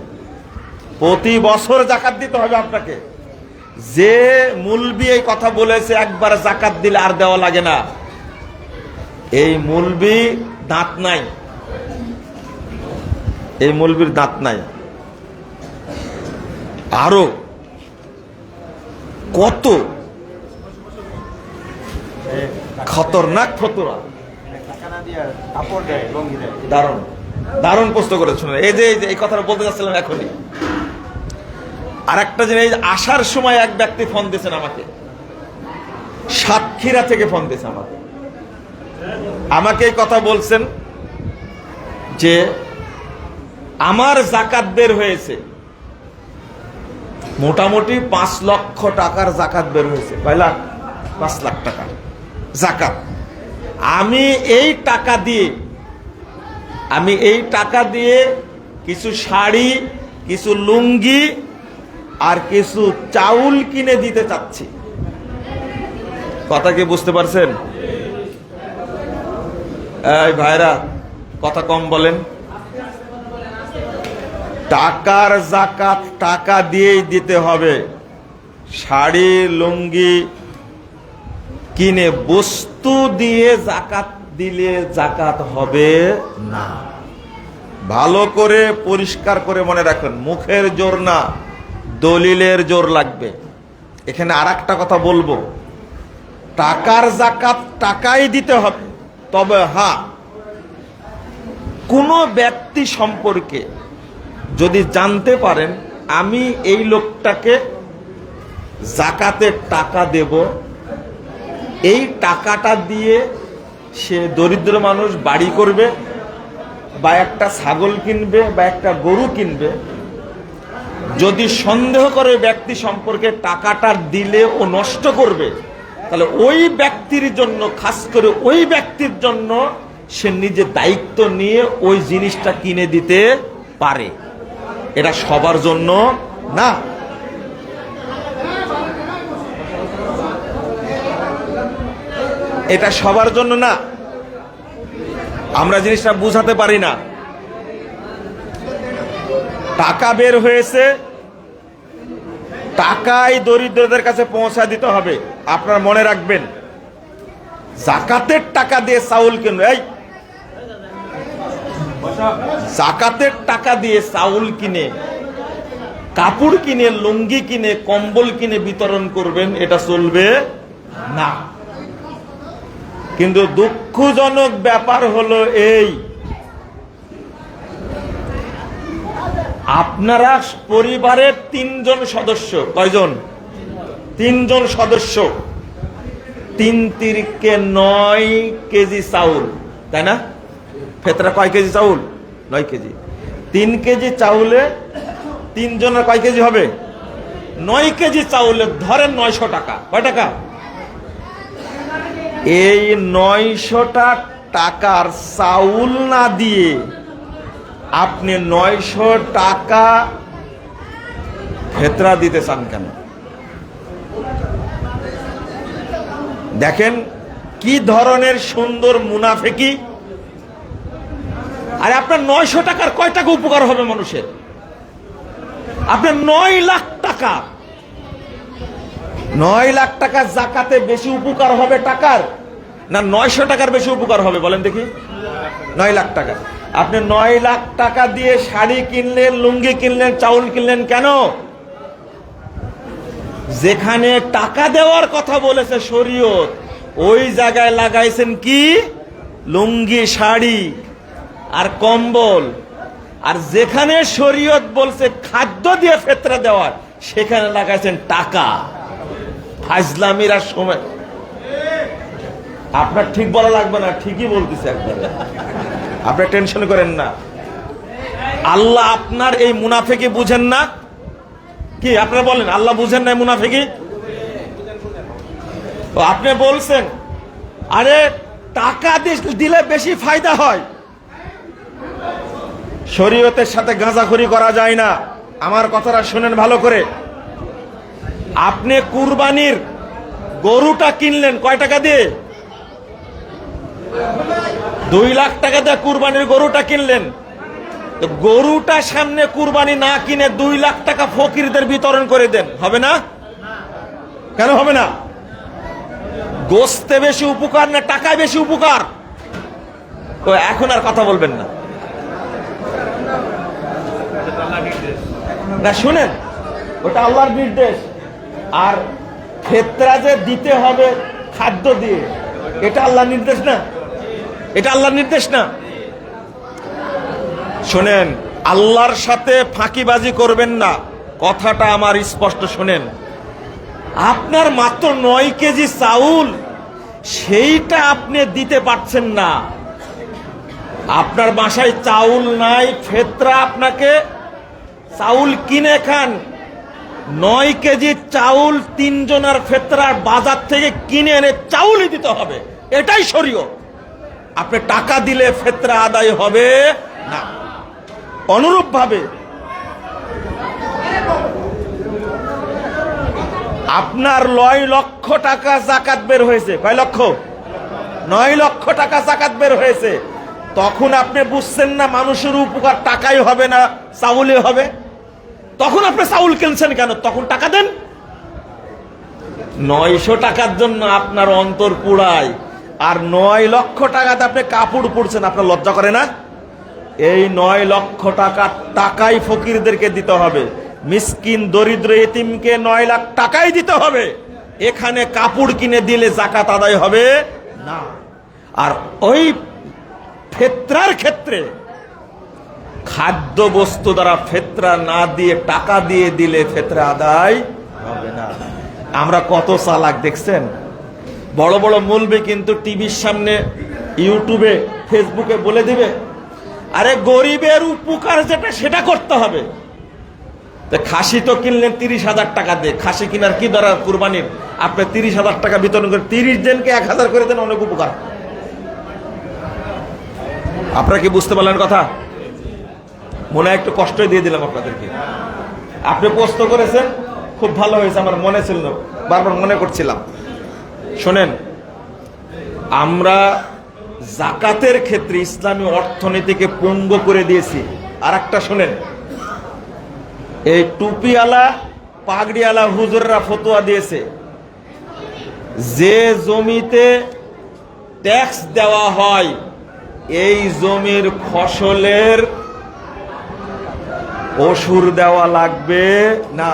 প্রতি বছর যাকাত দিতে হবে আপনাকে। যে মুলবি এই কথা বলেছে একবার যাকাত দিলে আর দেওয়া লাগে না, এই মুলবি দাঁত নাই, এই মুলবির দাঁত নাই। আরো কত খতরনাক ফতোয়া, দারুণ দারুণ প্রশ্ন করে শুনে। এই যে এই কথাটা বলতে যাচ্ছিলাম এখনই। আর একটা জিনিস, আসার সময় এক ব্যক্তি ফোন দিয়েছেন আমাকে, সাতক্ষীরা থেকে ফোন দিয়েছে আমাকে এই কথা বলছেন যে আমার যাকাত বের হয়েছে, মোটামুটি 5 লক্ষ টাকার যাকাত বের হয়েছে। কয় লাখ? 5 লাখ টাকা যাকাত। আমি এই টাকা দিয়ে কিছু শাড়ি, কিছু লুঙ্গি, আর কিছু চাউল কিনে দিতে চাচ্ছি। কথা কি বুঝতে পারছেন? এই ভাইরা কথা কম বলেন। টাকার যাকাত টাকা দিয়েই দিতে হবে। শাড়ি লুঙ্গি কিনে বস্তু দিয়ে যাকাত দিলে যাকাত হবে না। ভালো করে পরিষ্কার করে মনে রাখবেন, মুখের জোর না, দলিলের জোর লাগবে। এখানে আর একটা কথা বলবো, টাকার যাকাত টাকাই দিতে হবে। তবে হ্যাঁ, কোনো ব্যক্তি সম্পর্কে যদি জানতে পারেন আমি এই লোকটাকে যাকাতের টাকা দেব, এই টাকাটা দিয়ে সে দরিদ্র মানুষ বাড়ি করবে বা একটা ছাগল কিনবে বা একটা গরু কিনবে, যদি সন্দেহ করে ব্যক্তি সম্পর্কে টাকাটা দিলে ও নষ্ট করবে, তাহলে ওই ব্যক্তির জন্য, খাস করে ওই ব্যক্তির জন্য সে নিজে দায়িত্ব নিয়ে ওই জিনিসটা কিনে দিতে পারে। এটা সবার জন্য না। এটা সবার জন্য না। আমরা জিনিসটা বুঝাতে পারি না। টাকা বের হয়েছে, টাকাই দরিদ্রদের কাছে পৌঁছা দিতে হবে। আপনারা মনে রাখবেন, যাকাতের টাকা দিয়ে চাউল কিনবে, এই যাকাতের টাকা দিয়ে চাউল কিনে, কাপড় কিনে, লুঙ্গি কিনে, কম্বল কিনে বিতরণ করবেন, এটা চলবে না। কিন্তু দুঃখজনক ব্যাপার হলো এই, আপনারা পরিবারের 3 জন সদস্য, কয়জন? 3 জন সদস্য, 3 তিরিকে 9 কেজি চাউল, তাই না? ফেতরা কয় কেজি চাউল? 9 কেজি। 3 কেজি চাউলে 3 জনের কয় কেজি হবে? 9 কেজি চাউলে ধরেন 900 টাকা। কয় টাকা? এই 900টা টাকার চাউল না দিয়ে আপনি 900 টাকা ফেতরা দিতে চান কেন? দেখেন কি ধরনের সুন্দর মুনাফিকি। আরে আপনার 900 টাকার কয় টাকা উপকার হবে মানুষের? আপনার 9 লাখ টাকা, 9 লাখ টাকা যাকাতে বেশি উপকার হবে টাকার, না 900 টাকার বেশি উপকার হবে? বলেন দেখি। 9 লাখ টাকা। আপনি 9 লাখ টাকা দিয়ে শাড়ি কিনলেন, লুঙ্গি কিনলেন, চাউল কিনলেন কেন? যেখানে টাকা দেওয়ার কথা বলেছে শরীয়ত, ওই জায়গায় লাগাইছেন কি? লুঙ্গি, শাড়ি আর কম্বল। আর যেখানে শরীয়ত বলছে খাদ্য দিয়ে ফেতরা দেওয়ার, সেখানে লাগাইছেন টাকা। ফাজলামির আর সময় আপনার ঠিক বলা লাগবে না, ঠিকই বলতেছে একবারে। আপনি টেনশন করেন না। আল্লাহ আপনার এই মুনাফিকি বুঝেন না কি? আপনারা বলেন, আল্লাহ বুঝেন না মুনাফিকি? আপনি বলছেন আরে টাকা দিলে বেশি ফায়দা হয়। শরীয়তের সাথে গাঁজাখুরি করা যায় না। আমার কথাটা শুনেন ভালো করে। আপনি কুরবানির গরুটা কিনলেন কয় টাকা দিয়ে? 2 লাখ টাকা দিয়ে কুরবানির গরুটা কিনলেন। তো গরুটা সামনে কুরবানি না কিনে 2 লাখ টাকা ফকিরদের বিতরণ করে দেন, হবে না? কেন হবে না? গোস্তে বেশি উপকার না টাকায় বেশি উপকার? তো এখন আর কথা বলবেন না। না শুনেন, ওটা আল্লাহর নির্দেশ। আর ফেতরা যে দিতে হবে খাদ্য দিয়ে, এটা আল্লাহর নির্দেশ না? এটা আল্লাহর নির্দেশ না? শোনেন, আল্লাহর সাথে ফাঁকিবাজি করবেন না, কথাটা আমার স্পষ্ট শোনেন। আপনার মাত্র 9 কেজি চাউল, সেইটা আপনি দিতে পারছেন না। আপনার বাসায় চাউল নাই, ফেতরা আপনাকে চাউল কিনে খান। 9 কেজি চাউল 3 জনের ফেতরার বাজার থেকে কিনে এনে চাউলই দিতে হবে, এটাই শরীয়ত। আপনি টাকা দিলে ফেতরা আদায় হবে না। অনুরূপ ভাবে আপনার 9 লক্ষ টাকা জাকাত বের হয়েছে। কয় লক্ষ? 9 লক্ষ টাকা জাকাত বের হয়েছে। তখন আপনি বুঝছেন না মানুষের উপকার টাকাই হবে না চাউলে হবে? তখন আপনি চাউল কিনছেন কেন? তখন টাকা দেন। 900 টাকার জন্য আপনার অন্তর পুড়ায়, আর 9 লক্ষ টাকাতে আপনি কাপড় পরছেন, আপনার লজ্জা করে না? এই 9 লক্ষ টাকাই ফকিরদেরকে দিতে হবে, মিসকিন দরিদ্র এতিমকে 9 লাখ টাকাই দিতে হবে। এখানে কাপড় কিনে দিলে জাকাত আদায় হবে না। আর ওই ফিতরার ক্ষেত্রে খাদ্য বস্তু দ্বারা ফিতরা না দিয়ে টাকা দিয়ে দিলে ফিতরা আদায় হবে না। আমরা কত চালাক দেখছেন। বড় বড় মৌলবি কিন্তু টিভির সামনে, ইউটিউবে, ফেসবুকে বলে দিবে, আরে গরিবের উপকার যেটা সেটা করতে হবে। খাসি তো কিনলেন 30,000 টাকা দিয়ে, খাসি কিনার কি দরকার কুরবানির? আপনি 30,000 টাকা বিতরণ করে 30 জনকে 1000 করে দেন, অনেক উপকার। আপনারা কি বুঝতে পারলেন কথা? মনে হয় একটু কষ্টই দিয়ে দিলাম আপনাদেরকে। আপনি প্রশ্ন করেছেন, খুব ভালো হয়েছে, আমার মনে ছিল না, বারবার মনে করছিলাম। শোনেন, আমরা জাকাতের ক্ষেত্রে ইসলামী অর্থনীতিকে পঙ্গু করে দিয়েছি। আর একটা শোনেন, এই টুপিওয়ালা পাগড়িওয়ালা হুজুররা ফতোয়া দিয়েছে, যে জমিতে ট্যাক্স দেওয়া হয় এই জমির ফসলের ওশুর দেওয়া লাগবে না।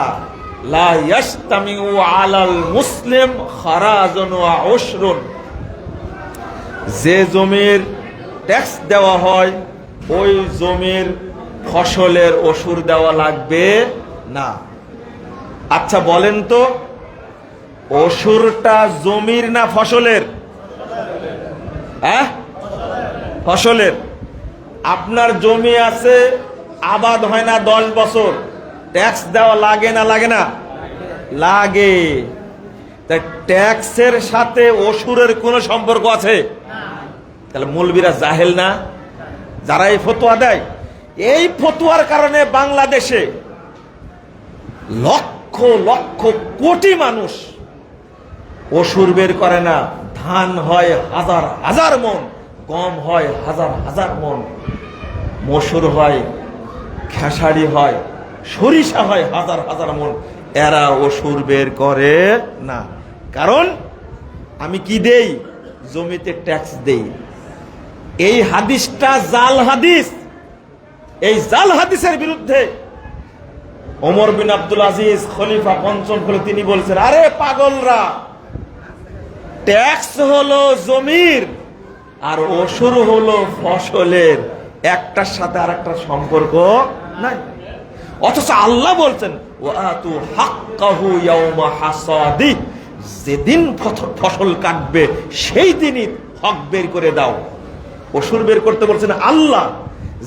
লা ইয়াস্তামিউ আলাল মুসলিম খারাজুন ওয়া উশরুন। যে জমির ট্যাক্স দেওয়া হয় ওই জমির ফসলের ওশুর দেওয়া লাগবে না। আচ্ছা বলেন তো, ওশুরটা জমির না ফসলের? হ্যাঁ, ফসলের। আপনার জমি আছে, আবাদ হয় না 10 বছর, ট্যাক্স দেওয়া লাগে না? লাগে না? লাগে। তাই ট্যাক্সের সাথে ওশুরের কোনো সম্পর্ক আছে? তাহলে মৌলবীরা জাহেল না যারা এই ফতোয়া দেয়? এই ফতোয়ার কারণে বাংলাদেশে লক্ষ লক্ষ কোটি মানুষ ওশুর বের করে না। ধান হয় হাজার হাজার মন, গম হয় হাজার হাজার মন, মসুর হয়, খেসারি হয়, সরিষা হয় হাজার হাজার মন। এরা ওশুর বের করে না। কারণ আমি কি দেই? জমিতে ট্যাক্স দেই। এই হাদিসটা জাল হাদিস। এই জাল হাদিসের বিরুদ্ধে ওমর বিন আব্দুল আজিজ খলিফা পঞ্চম খলিফা তিনি বলছেন, আরে পাগলরা, ট্যাক্স হলো জমির আর ওশুর হলো ফসলের, একটার সাথে আরেকটার সম্পর্ক নাই। অথচ আল্লাহ বলছেন ওয়াতু হাক্কাহু ইয়াউমা হাসাদি, যেদিন ফসল কাটবে সেই দিনই হক বের করে দাও। ওশুর বের করতে বলছেন আল্লাহ।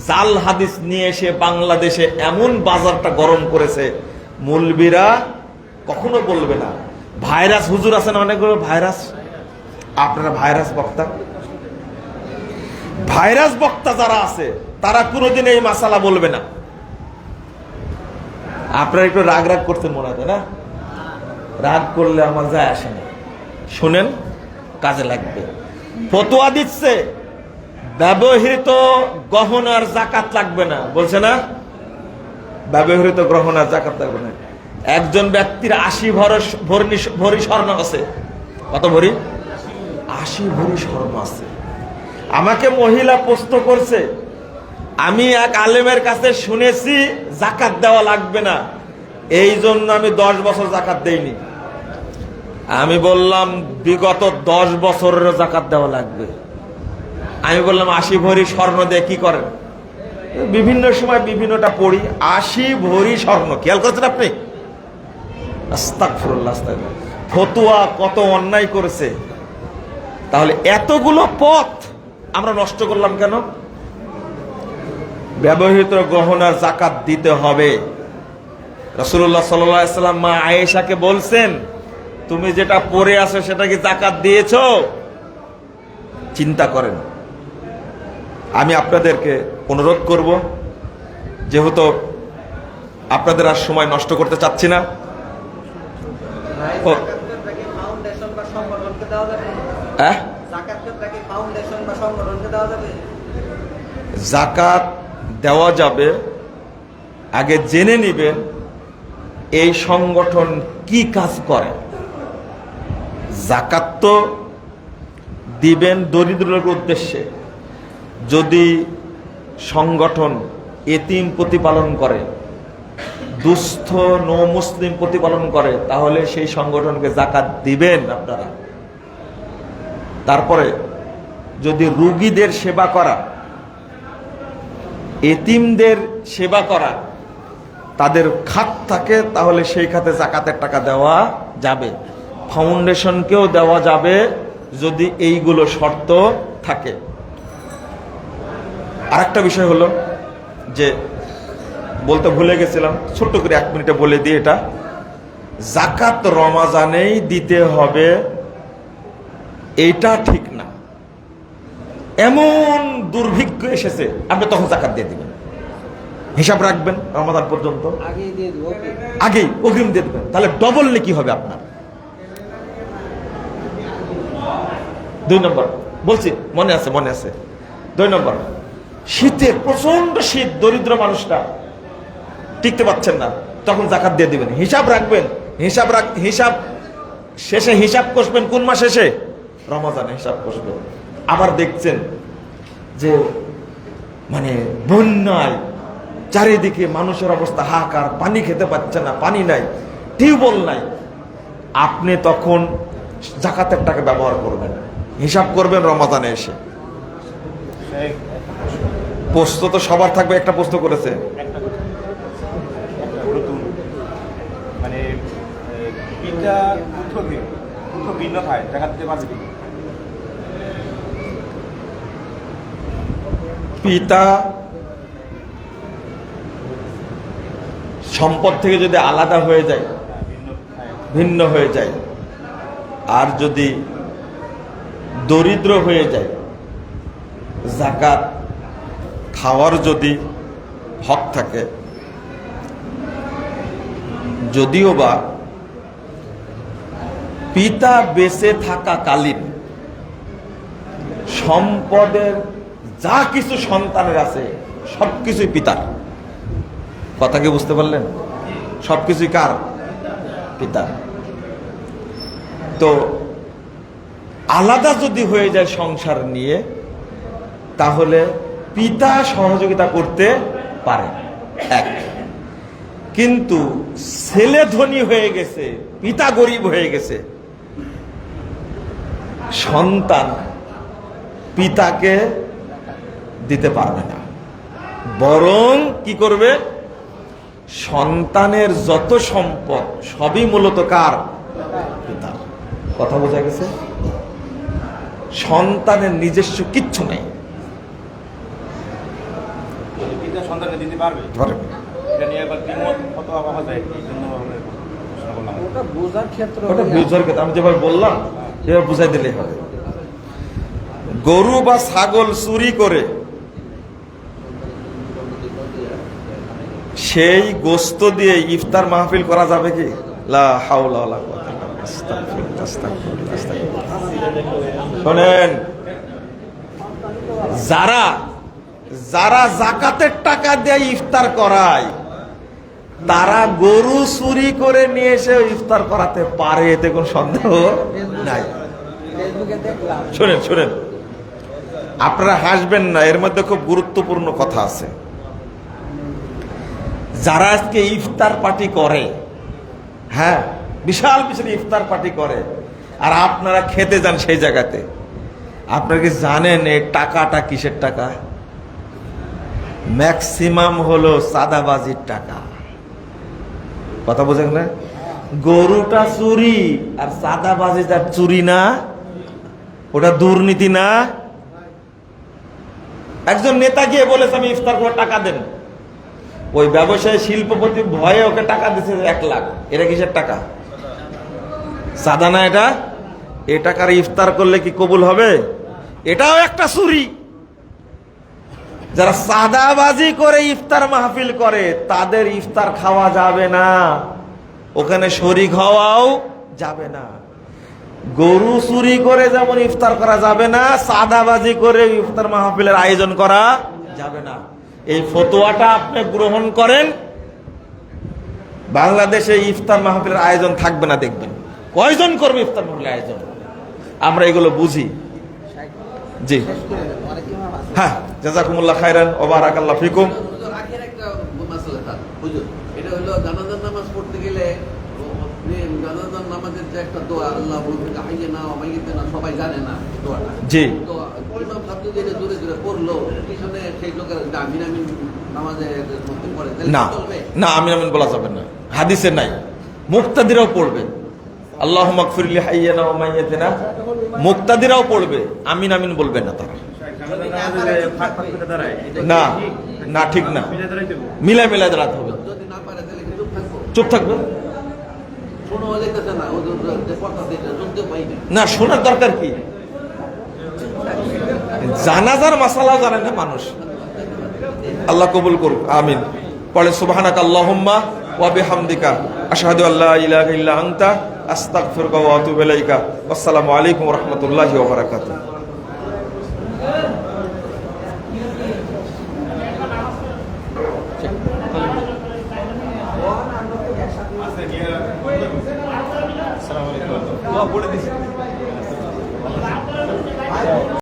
জাল হাদিস নিয়ে এসে বাংলাদেশে এমন বাজারটা গরম করেছে, মৌলবীরা কখনো বলবে না। ভাইরাস হুজুর আছেন অনেকগুলো, ভাইরাস, আপনারা ভাইরাস বক্তা, ভাইরাস বক্তা যারা আছে তারা কোনোদিন এই মাসালা বলবে না। আপনারা একটু রাগ রাগ করতেন মনে হয় না? রাগ করলে আমার যায় আসে না। শুনেন, কাজে লাগবে। ফতোয়া দিচ্ছে ব্যবহৃত গহনার জাকাত লাগবে না, বলছে না? ব্যবহৃত গহনার জাকাত লাগবে না। একজন ব্যক্তির 80 ভরি স্বর্ণ আছে। কত ভরি? 80 ভরি স্বর্ণ আছে। আমাকে মহিলা প্রশ্ন করছে, আমি এক আলেমের কাছে শুনেছি জাকাত দেওয়া লাগবে না, এই জন্য আমি 10 বছর জাকাত দেইনি। আমি বললাম বিগত 10 বছরের জাকাত দেওয়া লাগবে। আমি বললাম 80 ভরি স্বর্ণ দিয়ে কি করেন? বিভিন্ন সময় বিভিন্নটা পড়ি। 80 ভরি স্বর্ণ, খেয়াল করছেন আপনি? আস্তাগফিরুল্লাহ, আস্তাগফিরুল্লাহ। ফতোয়া কত অন্যায় করেছে। তাহলে এতগুলো পথ আমরা নষ্ট করলাম কেন? ব্যবহৃত গহনার জাকাত দিতে হবে। রাসূলুল্লাহ সাল্লাল্লাহু আলাইহি ওয়াসাল্লাম মা আয়েশাকে বলছেন, তুমি যেটা পরে আছো সেটা কি জাকাত দিয়েছো? চিন্তা করেন। আমি আপনাদেরকে অনুরোধ করব, যেহেতু আপনাদের আর সময় নষ্ট করতে চাচ্ছি না, জাকাত দেওয়া যাবে, আগে জেনে নিবেন এই সংগঠন কি কাজ করে। জাকাত তো দিবেন দরিদ্র লোকের উদ্দেশ্যে। যদি সংগঠন এতিম প্রতিপালন করে, দুস্থ নো মুসলিম প্রতিপালন করে, তাহলে সেই সংগঠনকে জাকাত দিবেন আপনারা। তারপরে যদি রোগীদের সেবা করা, এতিমদের সেবা করা তাদের খাত থাকে, তাহলে সেই খাতে জাকাতের টাকা দেওয়া যাবে। ফাউন্ডেশনকেও দেওয়া যাবে যদি এইগুলো শর্ত থাকে। আরেকটা বিষয় হলো যে বলতে ভুলে গেছিলাম, ছোট্ট করে 1 মিনিটে বলে দিই, এটা জাকাত রমাজানেই দিতে হবে এইটা ঠিক না। এমন দুর্ভিক্ষ এসেছে, আপনি তখন জাকাত দিয়ে দিবেন, হিসাব রাখবেন রমাদান পর্যন্ত, আগেই অগ্রিম দিয়ে দেবেন, তাহলে ডবল নেকি হবে আপনার। 2 নম্বর বলছি, মনে আছে 2 নম্বর, শীতের প্রচন্ড শীত, দরিদ্র মানুষরা টিকতে পারছেন না, তখন জাকাত দিয়ে দিবেন, হিসাব রাখবেন। হিসাব শেষে হিসাব কষবেন কোন মাস শেষে? রমজানে হিসাব কষবেন। আবার দেখছেন যে মানে বন্যায় চারিদিকে মানুষের অবস্থা হাহাকার, পানি খেতে পাচ্ছে না, পানি নাই, টিউবওয়েল নাই, আপনি তখন জাকাতের টাকা ব্যবহার করবেন, হিসাব করবেন রমাদানে এসে। প্রশ্ন তো সবার থাকবে, একটা প্রশ্ন করেছে, মানে পিতা ভিন্ন খায়, টাকা দিতে পারবে? পিতা সম্পদ থেকে যদি আলাদা হয়ে যায়, ভিন্ন হয়ে যায়, আর যদি দরিদ্র হয়ে যায়, জাকাত খাওয়ার যদি হক থাকে, যদিও বা পিতা বেঁচে থাকাকালীন সম্পদের যা কিছু সন্তানের আছে সবকিছুই পিতার। কথা কি বুঝতে পারলেন? সবকিছুই কার? পিতার। তো আলাদা যদি হয়ে যায় সংসার নিয়ে, তাহলে পিতা সহযোগিতা করতে পারে, এক। কিন্তু ছেলে ধনী হয়ে গেছে, পিতা গরিব হয়ে গেছে, সন্তান পিতাকে দিতে পারবে না, বরং কি করবে? সন্তানের যত সম্পদ সবই মূলত কার? পিতার। কথা বোঝা গেছে? সন্তানের নিজস্ব কিচ্ছু নেই, পিতা সন্তানকে দিতে পারবে। এটা নিয়ে একবার দ্বিমত ফতোয়া পাওয়া যায়, এই জন্য ওটা বোঝার ক্ষেত্রে, ওটা বুঝার কথা আমি যেভাবে বললাম সেভাবে বুঝাই দিলেই হবে। গরু বা ছাগল চুরি করে সেই গোস্ত দিয়ে ইফতার মাহফিল করা যাবে কি? লা হাওলা ওয়ালা কুওয়াতা ইল্লা বিল্লাহ। আস্তাগফিরুল্লাহ, আস্তাগফিরুল্লাহ, আস্তাগফিরুল্লাহ। শোনেন, যারা জাকাতের টাকা দিয়ে ইফতার করায়, তারা গরু চুরি করে নিয়ে এসে ইফতার করাতে পারে, এতে কোনো সন্দেহ নাই। শোনেন, আপনারা হাসবেন না, এর মধ্যে খুব গুরুত্বপূর্ণ কথা আছে। যারা আজকে ইফতার পার্টি করে, হ্যাঁ, বিশাল বিশাল ইফতার পার্টি করে, আর আপনারা খেতে যান সেই জায়গাতে, আপনারা কি জানেন এই টাকাটা কিসের টাকা? ম্যাক্সিমাম হলো চাঁদাবাজির টাকা। কথা বোঝেন না? গরুটা চুরি আর চাঁদাবাজি তার চুরি না, ওটা দুর্নীতি না? একজন নেতা গিয়ে বলেছে আমি ইফতার করে টাকা দেন, ওই ব্যবসায়ী শিল্পপতি ভয়ে ওকে টাকা দিচ্ছে 1 লাখ। এটা কিসের টাকা? চাঁদা না এটা? এ টাকার ইফতার করলে কি কবুল হবে? এটাও একটা চুরি। যারা চাঁদাবাজি করে ইফতার মাহফিল করে, তাদের ইফতার খাওয়া যাবে না, ওখানে শরীক হওয়াও যাবে না। গরু চুরি করে যেমন ইফতার করা যাবে না, সাদাবাজি করে ইফতার মাহফিলের আয়োজন করা যাবে না। এই ফতোয়াটা আপনি গ্রহণ করেন, বাংলাদেশে ইফতার মাহফিলের আয়োজন থাকবে না। দেখবেন কয়জন করবে ইফতার মাহফিলের আয়োজন, আমরা এগুলো বুঝি। জি হ্যাঁ, জাযাকুমুল্লাহ খাইরান ওয়া বারাকাল্লাহু ফিকুম। আখের একটা মাসলা স্যার হুজুর, এটা হলো জানাজার নামাজ পড়তে গেলে জানাজার নামাজের যে একটা দোয়া, আল্লাহ বলতে হাইয়্যিনা ওয়া মাইয়িতানা, সবাই জানে না দোয়াটা। জি। তো ইমাম সাহেব যদি জোরে জোরে পড়লো, পিছনে সেই লোকের আমিন আমিন নামাজের মধ্যে পড়ে, তাহলে না চলবে? না, আমিন আমিন বলা যাবে না, হাদিসে নাই। মুক্তাদিরাও পড়বে আল্লাহুম্মা গফিরলি হাইয়্যিনা ওয়া মাইয়িতানা, মুক্তাদিরাও পড়বে, আমিন আমিন বলবে না তারা। না না, ঠিক না, মিলাই মিলাই দাঁড়াতে হবে। যদি না পারে তাহলে কি চুপ থাকবো? চুপ থাকবে শোনো যাইতেছে না, ও যে পড়তাছে এটা শুনতে পাই না। না, শোনার দরকার কি? জানাজার মাসালাও জানে না মানুষ। আল্লাহ কবুল করুক, আমিন। পড়ে সুবহানাকা আল্লাহুম্মা ওয়া বিহামদিকা আশহাদু আল্লা ইলাহা ইল্লা আনতা আস্তাগফিরুকা ওয়া আতুবু ইলাইকা। আসসালামু আলাইকুম ওয়া রাহমাতুল্লাহি ওয়া বারাকাতুহু। আসসালামু আলাইকুম।